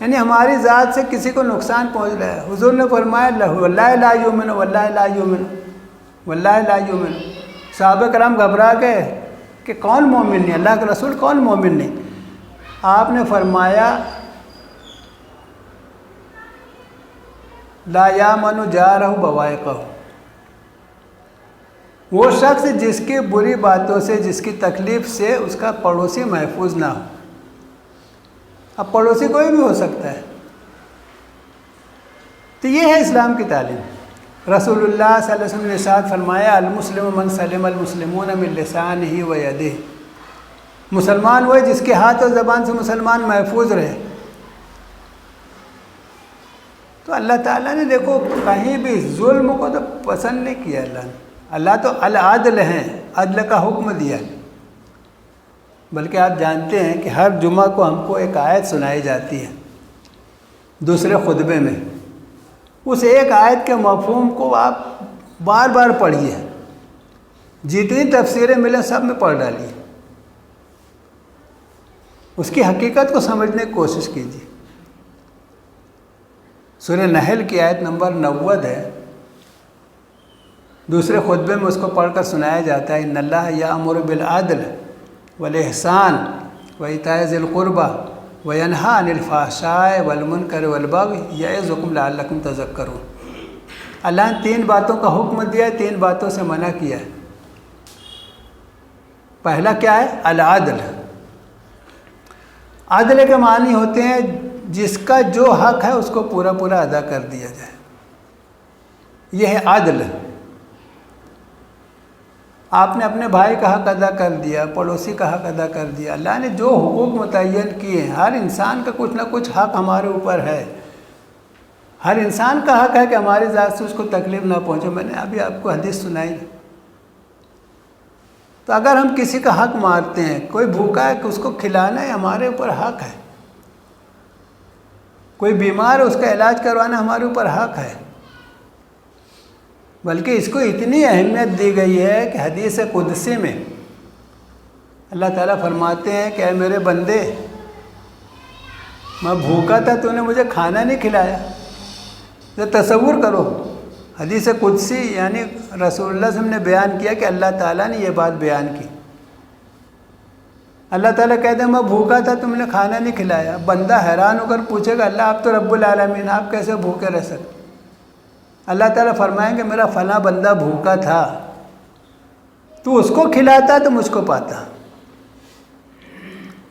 یعنی ہماری ذات سے کسی کو نقصان پہنچ رہا ہے۔ حضور نے فرمایا واللہ لا یؤمن، واللہ لا یؤمن، واللہ لا یؤمن۔ صحابہ کرام گھبرا گئے کہ کون مومن نہیں، اللہ کے رسول کون مومن نہیں؟ آپ نے فرمایا لا یامن جارہ بوائقہ، وہ شخص جس کی بری باتوں سے، جس کی تکلیف سے اس کا پڑوسی محفوظ نہ ہو۔ اب پڑوسی کوئی بھی ہو سکتا ہے۔ تو یہ ہے اسلام کی تعلیم۔ رسول اللہ صلی اللہ علیہ وسلم نے ارشاد فرمایا المسلم من سلم المسلمون من لسانہ و یدہ، مسلمان وہ ہے جس کے ہاتھ اور زبان سے مسلمان محفوظ رہے۔ تو اللہ تعالیٰ نے دیکھو کہیں بھی ظلم کو تو پسند نہیں کیا اللہ نے۔ اللہ تو العدل ہیں، عدل کا حکم دیا، بلکہ آپ جانتے ہیں کہ ہر جمعہ کو ہم کو ایک آیت سنائی جاتی ہے دوسرے خطبے میں، اس ایک آیت کے مفہوم کو آپ بار بار پڑھیے، جتنی تفسیریں ملیں سب میں پڑھ ڈالیے، اس کی حقیقت کو سمجھنے کی کوشش کیجیے۔ سورہ نحل کی آیت نمبر 90 ہے، دوسرے خطبے میں اس کو پڑھ کر سنایا جاتا ہے ان اللہ یأمر بالعدل والاحسان وایتاء ذی القربى وینہی عن الفحشاء والمنکر والبغی یعظکم لعلکم تذکرون۔ اللہ نے 3 باتوں کا حکم دیا ہے، 3 باتوں سے منع کیا ہے۔ پہلا کیا ہے؟ العدل۔ عدل کے معنی ہوتے ہیں جس کا جو حق ہے اس کو پورا پورا ادا کر دیا جائے، یہ ہے عدل۔ آپ نے اپنے بھائی کا حق ادا کر دیا، پڑوسی کا حق ادا کر دیا۔ اللہ نے جو حقوق متعین کیے ہیں، ہر انسان کا کچھ نہ کچھ حق ہمارے اوپر ہے۔ ہر انسان کا حق ہے کہ ہماری ذات سے اس کو تکلیف نہ پہنچے۔ میں نے ابھی آپ کو حدیث سنائی۔ تو اگر ہم کسی کا حق مارتے ہیں، کوئی بھوکا ہے کہ اس کو کھلانا ہے ہمارے اوپر حق ہے، کوئی بیمار ہے اس کا علاج کروانا ہمارے اوپر حق ہے، بلکہ اس کو اتنی اہمیت دی گئی ہے کہ حدیث قدسی میں اللہ تعالیٰ فرماتے ہیں کہ اے میرے بندے، میں بھوکا تھا تو نے مجھے کھانا نہیں کھلایا۔ تو تصور کرو، حدیث قدسی یعنی رسول اللہ صلی اللہ علیہ وسلم نے بیان کیا کہ اللہ تعالیٰ نے یہ بات بیان کی۔ اللہ تعالیٰ کہتے ہیں میں بھوکا تھا تم نے کھانا نہیں کھلایا۔ بندہ حیران ہو کر پوچھے گا اللہ آپ تو رب العالمین، آپ کیسے بھوکے رہ سکتے؟ اللہ تعالیٰ فرمائیں گے میرا فلاں بندہ بھوکا تھا، تو اس کو کھلاتا تو مجھ کو پاتا۔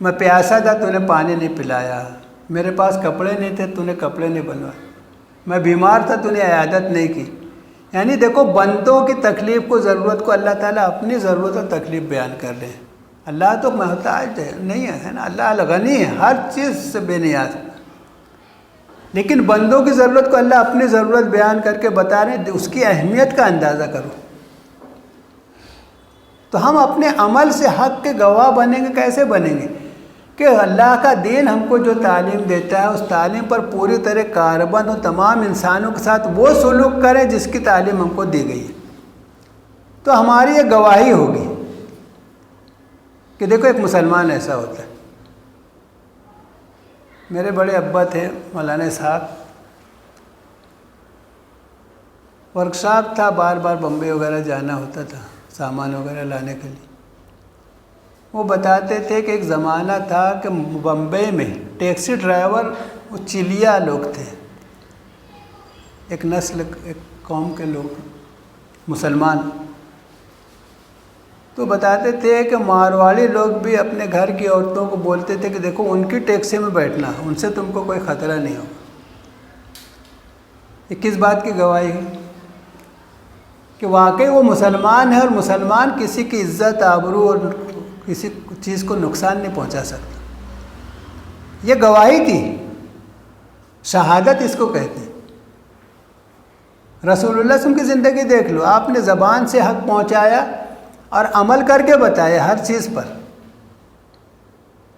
میں پیاسا تھا تو نے پانی نہیں پلایا، میرے پاس کپڑے نہیں تھے تو نے کپڑے نہیں بنوائے، میں بیمار تھا تو نے عیادت نہیں کی۔ یعنی دیکھو بندوں کی تکلیف کو، ضرورت کو اللہ تعالیٰ اپنی ضرورت اور تکلیف بیان کر رہے ہیں۔ اللہ تو محتاج نہیں ہے نا، اللہ غنی ہے، ہر چیز سے بے نیاز ہے، لیکن بندوں کی ضرورت کو اللہ اپنی ضرورت بیان کر کے بتا رہے ہیں۔ اس کی اہمیت کا اندازہ کرو۔ تو ہم اپنے عمل سے حق کے گواہ بنیں گے۔ کیسے بنیں گے؟ کہ اللہ کا دین ہم کو جو تعلیم دیتا ہے اس تعلیم پر پوری طرح کاربند ہو، تمام انسانوں کے ساتھ وہ سلوک کریں جس کی تعلیم ہم کو دی گئی ہے، تو ہماری یہ گواہی ہوگی کہ دیکھو ایک مسلمان ایسا ہوتا ہے۔ میرے بڑے ابا تھے مولانا صاحب، ورکشاپ تھا، بار بار بمبئی وغیرہ جانا ہوتا تھا سامان وغیرہ لانے کے لیے۔ وہ بتاتے تھے کہ ایک زمانہ تھا کہ بمبئی میں ٹیکسی ڈرائیور وہ چلیا لوگ تھے، ایک نسل، ایک قوم کے لوگ، مسلمان۔ تو بتاتے تھے کہ مارواڑی لوگ بھی اپنے گھر کی عورتوں کو بولتے تھے کہ دیکھو ان کی ٹیکسی میں بیٹھنا، ان سے تم کو کوئی خطرہ نہیں ہوگا۔ یہ کس بات کی گواہی ہے؟ کہ واقعی وہ مسلمان ہے، اور مسلمان کسی کی عزت، آبرو اور کسی چیز کو نقصان نہیں پہنچا سکتا۔ یہ گواہی تھی، شہادت اس کو کہتے ہیں۔ رسول اللہ صلی اللہ علیہ وسلم کی زندگی دیکھ لو، آپ نے زبان سے حق پہنچایا اور عمل کر کے بتایا ہر چیز پر۔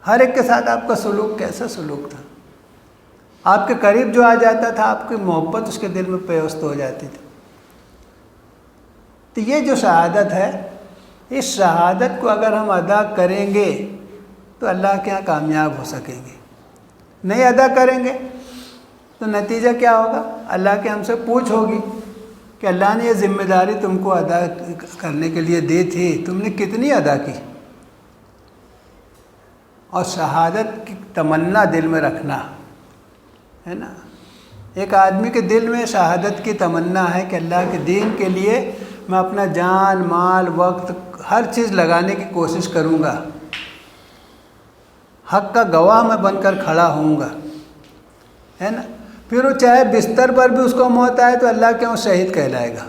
ہر ایک کے ساتھ آپ کا سلوک کیسا سلوک تھا؟ آپ کے قریب جو آ جاتا تھا آپ کی محبت اس کے دل میں پیوست ہو جاتی تھی۔ تو یہ جو شہادت ہے، اس شہادت کو اگر ہم ادا کریں گے تو اللہ کے یہاں کامیاب ہو سکیں گے۔ نہیں ادا کریں گے تو نتیجہ کیا ہوگا؟ اللہ کے ہم سے پوچھ ہوگی کہ اللہ نے یہ ذمہ داری تم کو ادا کرنے کے لیے دی تھی، تم نے کتنی ادا کی؟ اور شہادت کی تمنا دل میں رکھنا ہے نا۔ ایک آدمی کے دل میں شہادت کی تمنا ہے کہ اللہ کے دین کے لیے میں اپنا جان، مال، وقت، ہر چیز لگانے کی کوشش کروں گا، حق کا گواہ میں بن کر کھڑا ہوں گا، ہے نا۔ پھر وہ چاہے بستر پر بھی اس کو موت آئے تو اللہ کے وہاں شہید کہلائے گا۔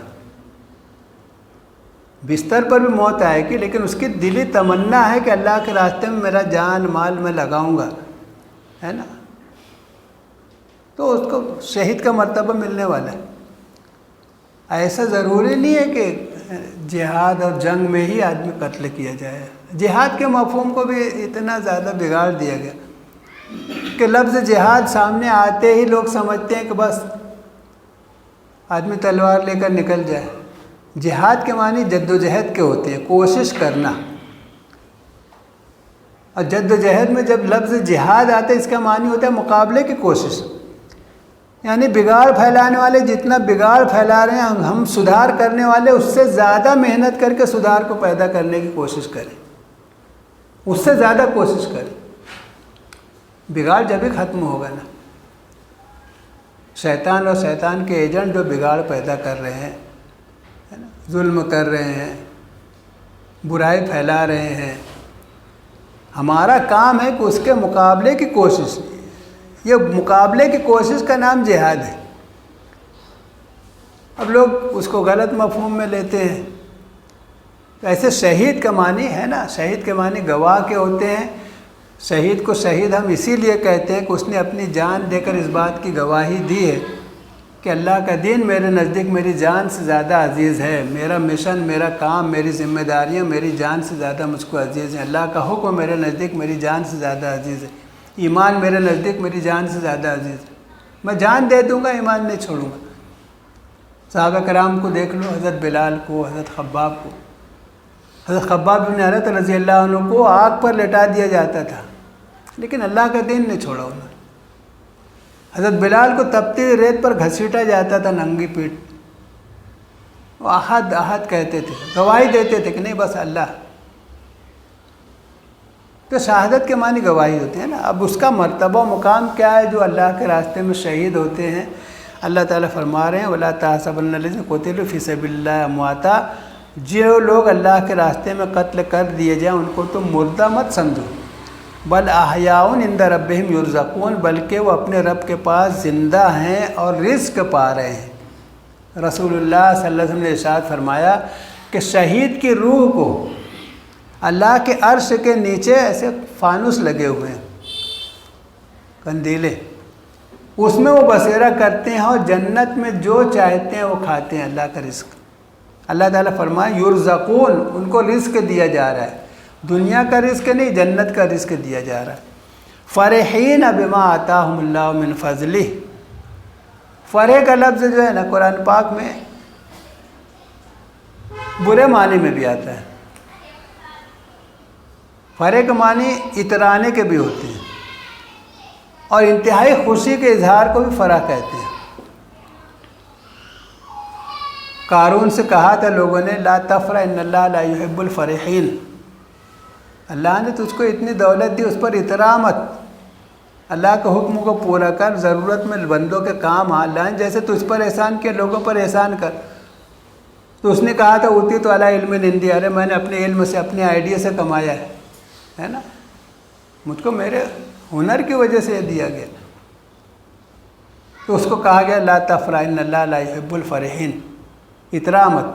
بستر پر بھی موت آئے گی لیکن اس کی دلی تمنا ہے کہ اللہ کے راستے میں میرا جان مال میں لگاؤں گا، ہے نا، تو اس کو شہید کا مرتبہ ملنے والا ہے۔ ایسا ضروری نہیں ہے کہ جہاد اور جنگ میں ہی آدمی قتل کیا جائے۔ جہاد کے مفہوم کو بھی اتنا زیادہ بگاڑ دیا گیا کہ لفظ جہاد سامنے آتے ہی لوگ سمجھتے ہیں کہ بس آدمی تلوار لے کر نکل جائے۔ جہاد کے معنی جد و جہد کے ہوتے ہیں، کوشش کرنا۔ اور جد و جہد میں جب لفظ جہاد آتا ہے اس کا معنی ہوتا ہے مقابلے کی کوشش، یعنی بگاڑ پھیلانے والے جتنا بگاڑ پھیلا رہے ہیں ہم سدھار کرنے والے اس سے زیادہ محنت کر کے سدھار کو پیدا کرنے کی کوشش کریں، اس سے زیادہ کوشش کریں۔ بگاڑ جب ہی ختم ہوگا نا۔ شیطان اور شیطان کے ایجنٹ جو بگاڑ پیدا کر رہے ہیں، ہے نا، ظلم کر رہے ہیں، برائی پھیلا رہے ہیں، ہمارا کام ہے کہ اس کے مقابلے کی کوشش، یہ مقابلے کی کوشش کا نام جہاد ہے۔ اب لوگ اس کو غلط مفہوم میں لیتے ہیں۔ ایسے شہید کا معنی ہے نا، شہید کے معنی گواہ کے ہوتے ہیں۔ شہید کو شہید ہم اسی لیے کہتے ہیں کہ اس نے اپنی جان دے کر اس بات کی گواہی دی ہے کہ اللہ کا دین میرے نزدیک میری جان سے زیادہ عزیز ہے، میرا مشن، میرا کام، میری ذمہ داریاں میری جان سے زیادہ مجھ کو عزیز ہیں، اللہ کا حکم میرے نزدیک میری جان سے زیادہ عزیز ہے، ایمان میرے نزدیک میری جان سے زیادہ عزیز ہے، میں جان دے دوں گا، ایمان نہیں چھوڑوں گا۔ صحابہ کرام کو دیکھ لو، حضرت بلال کو، حضرت خباب کو۔ حضرت خباب بن ارت رضی اللہ عنہ کو آگ پر لٹا دیا جاتا تھا، لیکن اللہ کا دین نہیں چھوڑا انہوں نے۔ حضرت بلال کو تپتی ہوئی ریت پر گھسیٹا جاتا تھا ننگی پیٹ، وہ احد احد کہتے تھے، گواہی دیتے تھے کہ نہیں بس اللہ۔ تو شہادت کے معنی گواہی ہوتی ہے نا۔ اب اس کا مرتبہ و مقام کیا ہے جو اللہ کے راستے میں شہید ہوتے ہیں؟ اللہ تعالیٰ فرما رہے ہیں وَلَا تَحْسَبَنَّ الَّذِينَ قُتِلُوا فِي سَبِيلِ اللَّهِ أَمْوَاتًا، جو لوگ اللہ کے راستے میں قتل کر دیے جائیں ان کو تم مردہ مت سمجھو، بل احیاء عند ربہم یرزقون، بلکہ وہ اپنے رب کے پاس زندہ ہیں اور رزق پا رہے ہیں۔ رسول اللہ صلی اللہ علیہ وسلم نے ارشاد فرمایا کہ شہید کی روح کو اللہ کے عرش کے نیچے ایسے فانوس لگے ہوئے ہیں، قندیلیں، اس میں وہ بسیرا کرتے ہیں اور جنت میں جو چاہتے ہیں وہ کھاتے ہیں، اللہ کا رزق۔ اللہ تعالیٰ فرمائے یرزقون، ان کو رزق دیا جا رہا ہے، دنیا کا رزق نہیں، جنت کا رزق دیا جا رہا ہے۔ فرحین بما آتاہم اللہ من فضلہ، فرح کا لفظ جو ہے نا قرآن پاک میں برے معنی میں بھی آتا ہے، فرح کے معنی اترانے کے بھی ہوتے ہیں، اور انتہائی خوشی کے اظہار کو بھی فرح کہتے ہیں۔ قارون سے کہا تھا لوگوں نے لا تفرح ان اللہ لا يحب الفرحین، اللہ نے تجھ کو اتنی دولت دی، اس پر اترا مت، اللہ کے حکم کو پورا کر، ضرورت میں بندوں کے کام آ، اللہ نے جیسے تجھ پر احسان کیا لوگوں پر احسان کر۔ تو اس نے کہا تھا اوتی تو علی علم عندی، ارے میں نے اپنے علم سے، اپنے آئیڈیا سے کمایا ہے نا، مجھ کو میرے ہنر کی وجہ سے یہ دیا گیا۔ تو اس کو کہا گیا لا تفرح ان اللہ لا يحب الفرحین، اترا مت۔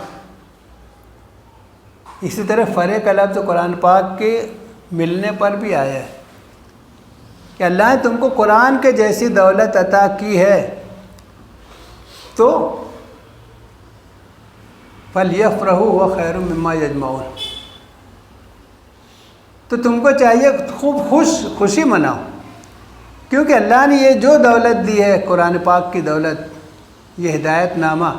اسی طرح فرح کا لفظ قرآن پاک کے ملنے پر بھی آیا ہے کہ اللہ نے تم کو قرآن کے جیسی دولت عطا کی ہے تو فَلْيَفْرَحُوا هُوَ خَيْرٌ مِّمَّا يَجْمَعُونَ، تو تم کو چاہیے خوب خوشی مناؤ، کیونکہ اللہ نے یہ جو دولت دی ہے، قرآن پاک کی دولت، یہ ہدایت نامہ،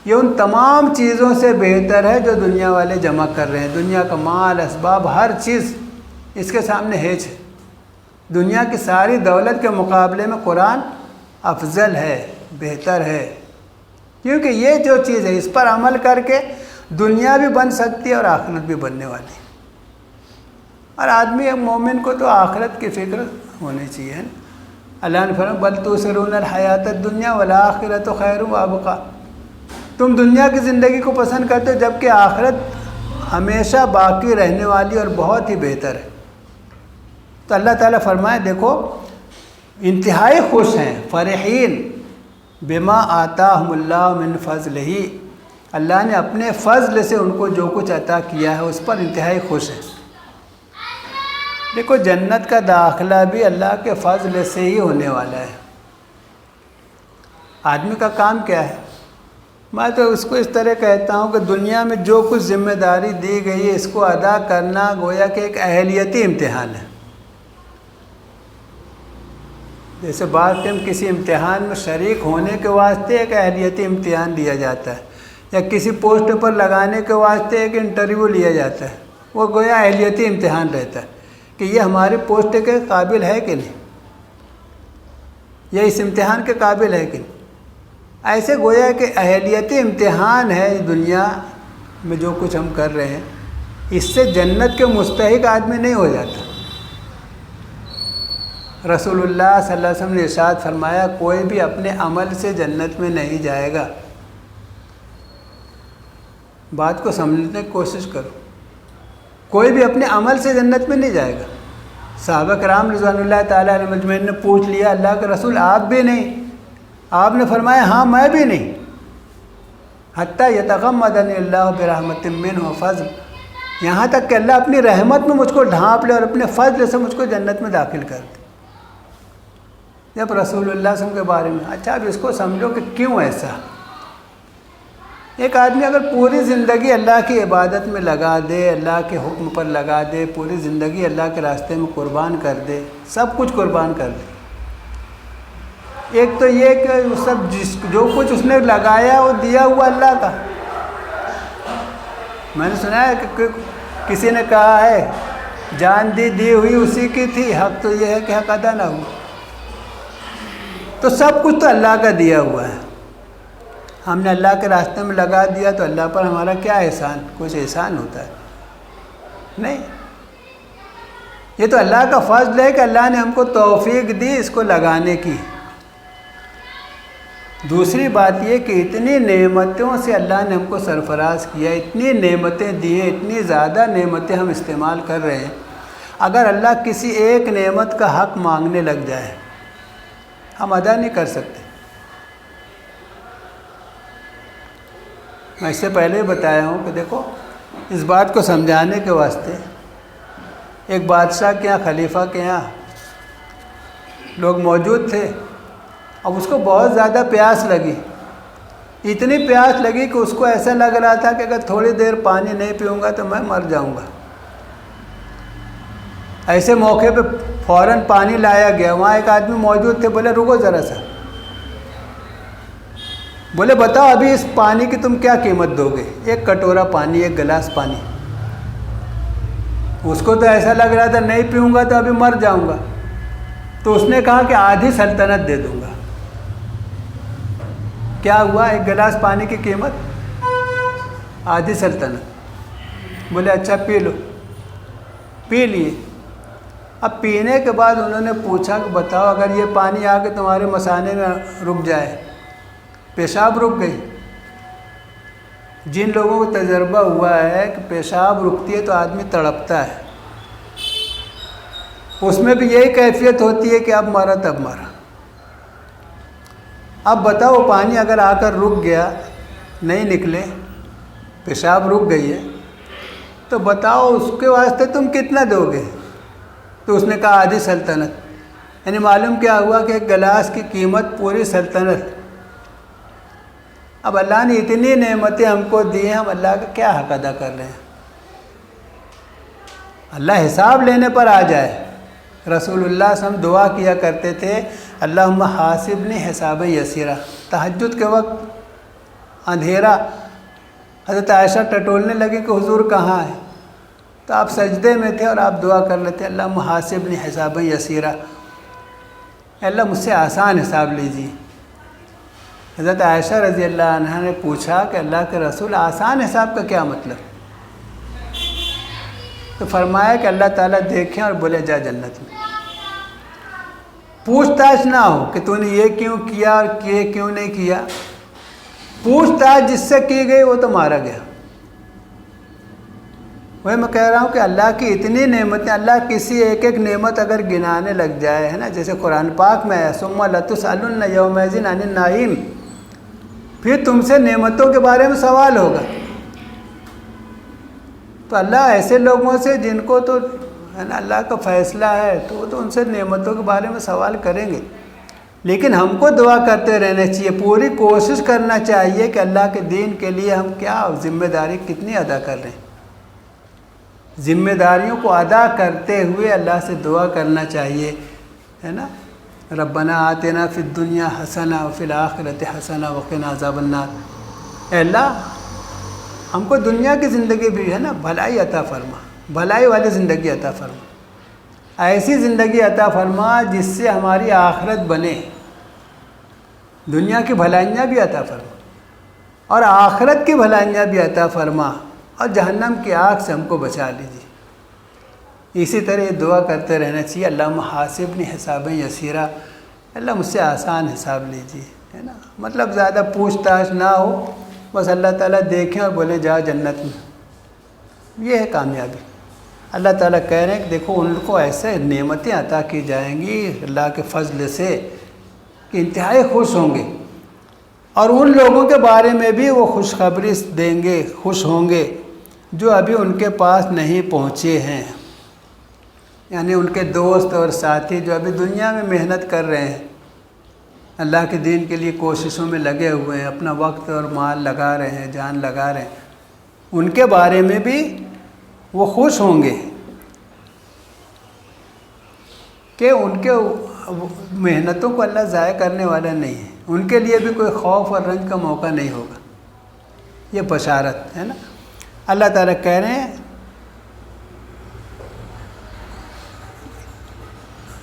یہ ان تمام چیزوں سے بہتر ہے جو دنیا والے جمع کر رہے ہیں۔ دنیا کا مال، اسباب، ہر چیز اس کے سامنے ہیچ ہے۔ دنیا کی ساری دولت کے مقابلے میں قرآن افضل ہے، بہتر ہے، کیونکہ یہ جو چیز ہے اس پر عمل کر کے دنیا بھی بن سکتی ہے اور آخرت بھی بننے والی ہے۔ اور آدمی مومن کو تو آخرت کی فکر ہونی چاہیے۔ اللہ نے فرمایا بل تؤثرون الحیات الدنیا والآخرۃ خیر وابقیٰ، تم دنیا کی زندگی کو پسند کرتے ہو جبکہ آخرت ہمیشہ باقی رہنے والی اور بہت ہی بہتر ہے۔ تو اللہ تعالیٰ فرمائے دیکھو انتہائی خوش ہیں، فرحین بما آتاہم اللہ من فضلہ، اللہ نے اپنے فضل سے ان کو جو کچھ عطا کیا ہے اس پر انتہائی خوش ہیں۔ دیکھو جنت کا داخلہ بھی اللہ کے فضل سے ہی ہونے والا ہے۔ آدمی کا کام کیا ہے؟ میں تو اس کو اس طرح کہتا ہوں کہ دنیا میں جو کچھ ذمہ داری دی گئی ہے اس کو ادا کرنا گویا کہ ایک اہلیتی امتحان ہے۔ جیسے بعض ٹائم کسی امتحان میں شریک ہونے کے واسطے ایک اہلیتی امتحان لیا جاتا ہے، یا کسی پوسٹ پر لگانے کے واسطے ایک انٹرویو لیا جاتا ہے، وہ گویا اہلیتی امتحان رہتا ہے کہ یہ ہماری پوسٹ کے قابل ہے کہ نہیں، یہ اس امتحان کے قابل ہے کہ نہیں۔ ایسے گویا کہ اہلیتی امتحان ہے دنیا میں جو کچھ ہم کر رہے ہیں، اس سے جنت کے مستحق آدمی نہیں ہو جاتا۔ رسول اللہ صلی اللہ علیہ وسلم نے ارشاد فرمایا کوئی بھی اپنے عمل سے جنت میں نہیں جائے گا. بات کو سمجھنے کی کوشش کرو. کوئی بھی اپنے عمل سے جنت میں نہیں جائے گا. صحابہ کرام رضوان اللہ تعالیٰ علیہ مجمعین نے پوچھ لیا اللہ کے رسول آپ بھی نہیں؟ آپ نے فرمایا ہاں میں بھی نہیں. حتیٰ یتغمدنی اللہ برحمت منہ و فضل، یہاں تک کہ اللہ اپنی رحمت میں مجھ کو ڈھانپ لے اور اپنے فضل سے مجھ کو جنت میں داخل کر دے. جب رسول اللہ صلی اللہ علیہ وسلم کے بارے میں اچھا اب اس کو سمجھو کہ کیوں ایسا. ایک آدمی اگر پوری زندگی اللہ کی عبادت میں لگا دے، اللہ کے حکم پر لگا دے، پوری زندگی اللہ کے راستے میں قربان کر دے، سب کچھ قربان کر دے. ایک تو یہ کہ سب جو کچھ اس نے لگایا وہ دیا ہوا اللہ کا. میں نے سنا ہے کہ کسی نے کہا ہے جان دی ہوئی اسی کی تھی، حق تو یہ ہے کہ حق ادا نہ ہو. تو سب کچھ تو اللہ کا دیا ہوا ہے. ہم نے اللہ کے راستے میں لگا دیا تو اللہ پر ہمارا کیا احسان؟ کچھ احسان ہوتا ہے نہیں. یہ تو اللہ کا فضل ہے کہ اللہ نے ہم کو توفیق دی اس کو لگانے کی. دوسری بات یہ کہ اتنی نعمتوں سے اللہ نے ہم کو سرفراز کیا، اتنی نعمتیں دی ہیں، اتنی زیادہ نعمتیں ہم استعمال کر رہے ہیں. اگر اللہ کسی ایک نعمت کا حق مانگنے لگ جائے ہم ادا نہیں کر سکتے. میں اس سے پہلے ہی بتایا ہوں کہ دیکھو اس بات کو سمجھانے کے واسطے ایک بادشاہ کے یہاں، خلیفہ کے یہاں لوگ موجود تھے. اب اس کو بہت زیادہ پیاس لگی. اتنی پیاس لگی کہ اس کو ایسا لگ رہا تھا کہ اگر تھوڑی دیر پانی نہیں پیوں گا تو میں مر جاؤں گا. ایسے موقع پہ فوراً پانی لایا گیا. وہاں ایک آدمی موجود تھے، بولے رکو ذرا سا. بولے بتاؤ ابھی اس پانی کی تم کیا قیمت دو گے؟ ایک کٹورا پانی، ایک گلاس پانی. اس کو تو ایسا لگ رہا تھا نہیں پیوں گا تو ابھی مر جاؤں گا. تو اس نے کہا کہ آدھی سلطنت دے دوں گا. کیا ہوا؟ ایک گلاس پانی کی قیمت آدھی سلطنت. بولے اچھا پی لو. پی لیے. اب پینے کے بعد انہوں نے پوچھا کہ بتاؤ اگر یہ پانی آ کے تمہارے مثانے میں رک جائے، پیشاب رک گئی. جن لوگوں کو تجربہ ہوا ہے کہ پیشاب رکتی ہے تو آدمی تڑپتا ہے، اس میں بھی یہی کیفیت ہوتی ہے کہ اب مرا تب مرا. اب بتاؤ پانی اگر آ کر رک گیا، نہیں نکلے، پیشاب رک گئی ہے، تو بتاؤ اس کے واسطے تم کتنا دو گے؟ تو اس نے کہا آدھی سلطنت. یعنی معلوم کیا ہوا کہ ایک گلاس کی قیمت پوری سلطنت. اب اللہ نے اتنی نعمتیں ہم کو دی ہیں، ہم اللہ کا کیا حق ادا کر رہے ہیں؟ اللہ حساب لینے پر آ جائے. رسول اللہ صلی اللہ علیہ وسلم دعا کیا کرتے تھے اللہم حاسبنی حسابا یسیرا. تہجد کے وقت اندھیرا، حضرت عائشہ ٹٹولنے لگی کہ حضور کہاں ہے؟ تو آپ سجدے میں تھے اور آپ دعا کر لیتے اللہم حاسبنی حسابا یسیرا، اللہ مجھ سے آسان حساب لیجیے. حضرت عائشہ رضی اللہ عنہ نے پوچھا کہ اللہ کے رسول آسان حساب کا کیا مطلب؟ تو فرمایا کہ اللہ تعالیٰ دیکھیں اور بولے جا جنت میں. پوچھ تاچھ نہ ہو کہ تو نے یہ کیوں کیا اور یہ کیوں نہیں کیا. پوچھ تاچھ جس سے کی گئی وہ تو مارا گیا. وہی میں کہہ رہا ہوں کہ اللہ کی اتنی نعمتیں، اللہ کسی ایک ایک نعمت اگر گنانے لگ جائے ہے نا، جیسے قرآن پاک میں ہے ثم لتسألن یومئذ عن النعیم، پھر تم سے نعمتوں کے بارے میں سوال ہوگا. تو اللہ ایسے لوگوں سے جن کو تو ہے نا اللہ کا فیصلہ ہے تو وہ تو ان سے نعمتوں کے بارے میں سوال کریں گے. لیکن ہم کو دعا کرتے رہنا چاہیے، پوری کوشش کرنا چاہیے کہ اللہ کے دین کے لیے ہم کیا ذمہ داری کتنی ادا کر رہے ہیں. ذمہ داریوں کو ادا کرتے ہوئے اللہ سے دعا کرنا چاہیے ہے نا. ربنا آتنا فی الدنیا حسنہ وفی الآخرۃ حسنہ وقنا عذاب النار. اے اللہ ہم کو دنیا کی زندگی بھی ہے نا بھلائی عطا فرما، بھلائی والی زندگی عطا فرما. ایسی زندگی عطا فرما جس سے ہماری آخرت بنے. دنیا کی بھلائیاں بھی عطا فرما اور آخرت کی بھلائیاں بھی عطا فرما، اور جہنم کی آگ سے ہم کو بچا لیجیے. اسی طرح یہ دعا کرتے رہنا چاہیے، اللہم حاسبنی حسابا یسیرا، اللہ مجھ سے آسان حساب لیجیے، ہے نا، مطلب زیادہ پوچھ تاچھ نہ ہو، بس اللہ تعالیٰ دیکھیں اور بولیں جا جنت میں، یہ ہے کامیابی۔ اللہ تعالیٰ کہہ رہے ہیں کہ دیکھو ان کو ایسے نعمتیں عطا کی جائیں گی اللہ کے فضل سے کہ انتہائی خوش ہوں گے، اور ان لوگوں کے بارے میں بھی وہ خوشخبری دیں گے، خوش ہوں گے جو ابھی ان کے پاس نہیں پہنچے ہیں، یعنی ان کے دوست اور ساتھی جو ابھی دنیا میں محنت کر رہے ہیں، اللہ کے دین کے لیے کوششوں میں لگے ہوئے ہیں، اپنا وقت اور مال لگا رہے ہیں، جان لگا رہے ہیں، ان کے بارے میں بھی وہ خوش ہوں گے کہ ان کے محنتوں کو اللہ ضائع کرنے والا نہیں ہے، ان کے لیے بھی کوئی خوف اور رنج کا موقع نہیں ہوگا۔ یہ بشارت ہے نا۔ اللہ تعالیٰ کہہ رہے ہیں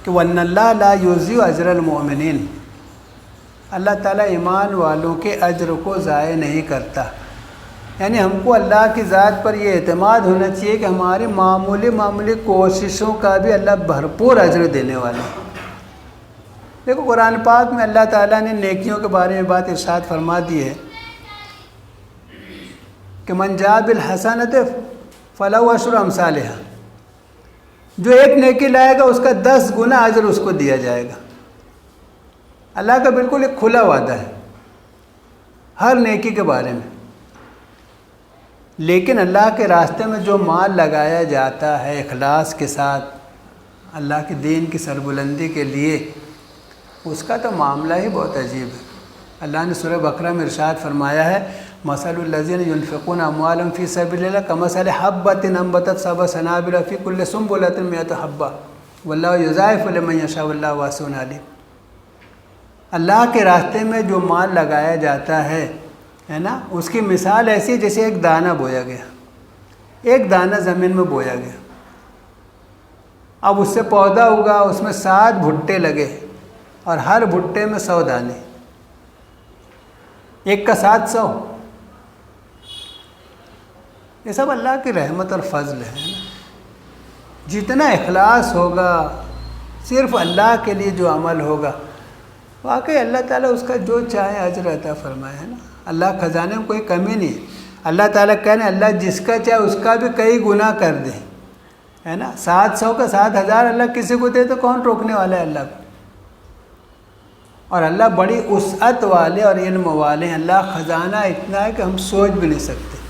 کہ وَأَنَّ اللَّهَ لَا يُضِيعُ أَجْرَ الْمُؤْمِنِينَ، اللہ تعالیٰ ایمان والوں کے اجر کو ضائع نہیں کرتا، یعنی ہم کو اللہ کی ذات پر یہ اعتماد ہونا چاہیے کہ ہماری معمولی کوششوں کا بھی اللہ بھرپور اجر دینے والا ہے۔ دیکھو قرآن پاک میں اللہ تعالیٰ نے نیکیوں کے بارے میں بات ارشاد فرما دی ہے کہ من جاء بالحسنۃ فلہ عشر امثالھا، جو ایک نیکی لائے گا اس کا 10 گنا اجر اس کو دیا جائے گا۔ اللہ کا بالکل ایک کھلا وعدہ ہے ہر نیکی کے بارے میں، لیکن اللہ کے راستے میں جو مال لگایا جاتا ہے اخلاص کے ساتھ اللہ کے دین کی سربلندی کے لیے، اس کا تو معاملہ ہی بہت عجیب ہے۔ اللہ نے سورہ بقرہ میں ارشاد فرمایا ہے مثل الذین ينفقون اموالهم فی سبیل اللہ کمثل حبۃ انبتت سبع سنابل فی کل سنبلۃ مئۃ حبۃ واللہ یضاعف لمن یشاء واللہ واسع علیم۔ اللہ کے راستے میں جو مال لگایا جاتا ہے نا، اس کی مثال ایسی ہے جیسے ایک دانہ بویا گیا، ایک دانہ زمین میں بویا گیا، اب اس سے پودا ہوگا، اس میں 7 بھٹے لگے اور ہر بھٹے میں 100 دانے، ایک کا 700۔ یہ سب اللہ کی رحمت اور فضل ہے نا۔ جتنا اخلاص ہوگا، صرف اللہ کے لیے جو عمل ہوگا، واقعی اللہ تعالیٰ اس کا جو چاہے اجر عطا فرمائے، ہے نا۔ اللہ خزانے میں کوئی کمی نہیں ہے۔ اللہ تعالیٰ کہنے اللہ جس کا چاہے اس کا بھی کئی گنا کر دے، ہے نا۔ 700 کا 7000 اللہ کسی کو دے تو کون روکنے والا ہے اللہ کو۔ اور اللہ بڑی وسعت والے اور علم والے ہیں، اللہ خزانہ اتنا ہے کہ ہم سوچ بھی نہیں سکتے۔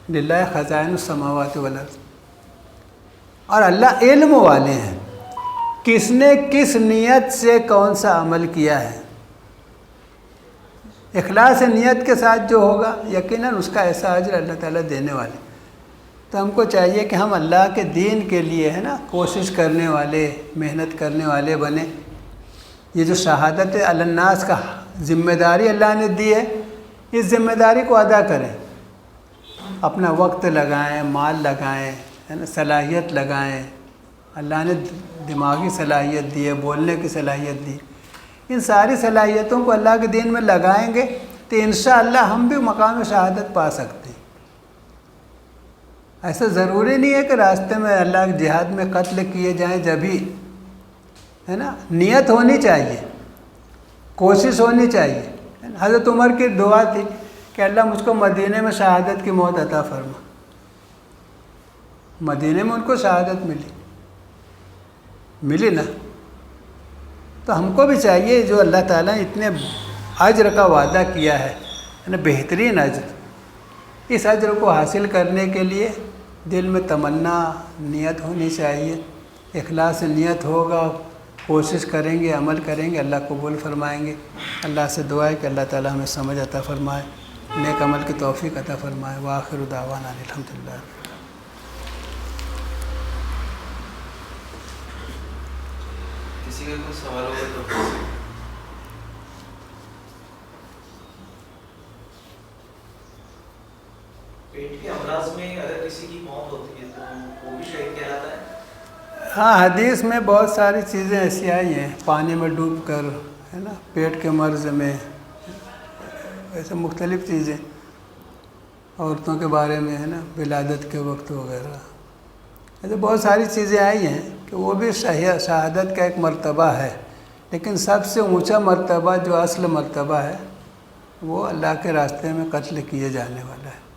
للہ خزائن السماوات والارض، اور اللہ علم والے ہیں، کس نے کس نیت سے کون سا عمل کیا ہے۔ اخلاص نیت کے ساتھ جو ہوگا یقیناً اس کا ایسا اجر اللہ تعالیٰ دینے والے۔ تو ہم کو چاہیے کہ ہم اللہ کے دین کے لیے، ہے نا، کوشش کرنے والے، محنت کرنے والے بنیں۔ یہ جو شہادت علی الناس کا ذمہ داری اللہ نے دی ہے، اس ذمہ داری کو ادا کریں، اپنا وقت لگائیں، مال لگائیں، ہے نا، صلاحیت لگائیں۔ اللہ نے دماغی صلاحیت دی ہے، بولنے کی صلاحیت دی، ان ساری صلاحیتوں کو اللہ کے دین میں لگائیں گے تو انشاءاللہ ہم بھی مقام شہادت پا سکتے ہیں۔ ایسا ضروری نہیں ہے کہ راستے میں اللہ کے جہاد میں قتل کیے جائیں جبھی، ہے نا۔ نیت ہونی چاہیے، کوشش ہونی چاہیے۔ حضرت عمر کی دعا تھی کہ اللہ مجھ کو مدینے میں شہادت کی موت عطا فرما۔ مدینے میں ان کو شہادت ملی نا۔ تو ہم کو بھی چاہیے جو اللہ تعالیٰ نے اتنے اجر کا وعدہ کیا ہے نا، بہترین اجر، اس اجر کو حاصل کرنے کے لیے دل میں تمنا، نیت ہونی چاہیے۔ اخلاص نیت ہوگا، کوشش کریں گے، عمل کریں گے، اللہ قبول فرمائیں گے۔ اللہ سے دعا ہے کہ اللہ تعالیٰ ہمیں سمجھ عطا فرمائے، نیک عمل کی توفیق عطا فرمائے۔ وآخر دعوانا الحمدللہ۔ کسی کا کوئی سوال ہوگا تو پیٹ کے امراض میں اگر کسی کی موت ہوتی ہے تو وہ بھی شہید کہلاتا ہے؟ ہاں، حدیث میں بہت ساری چیزیں ایسی آئی ہیں، پانی میں ڈوب کر، ہے نا، پیٹ کے مرض میں، ایسے مختلف چیزیں۔ عورتوں کے بارے میں ہے نا، ولادت کے وقت وغیرہ، ایسے بہت ساری چیزیں آئی ہیں کہ وہ بھی شہادت کا ایک مرتبہ ہے، لیکن سب سے اونچا مرتبہ جو اصل مرتبہ ہے وہ اللہ کے راستے میں قتل کیے جانے والا ہے۔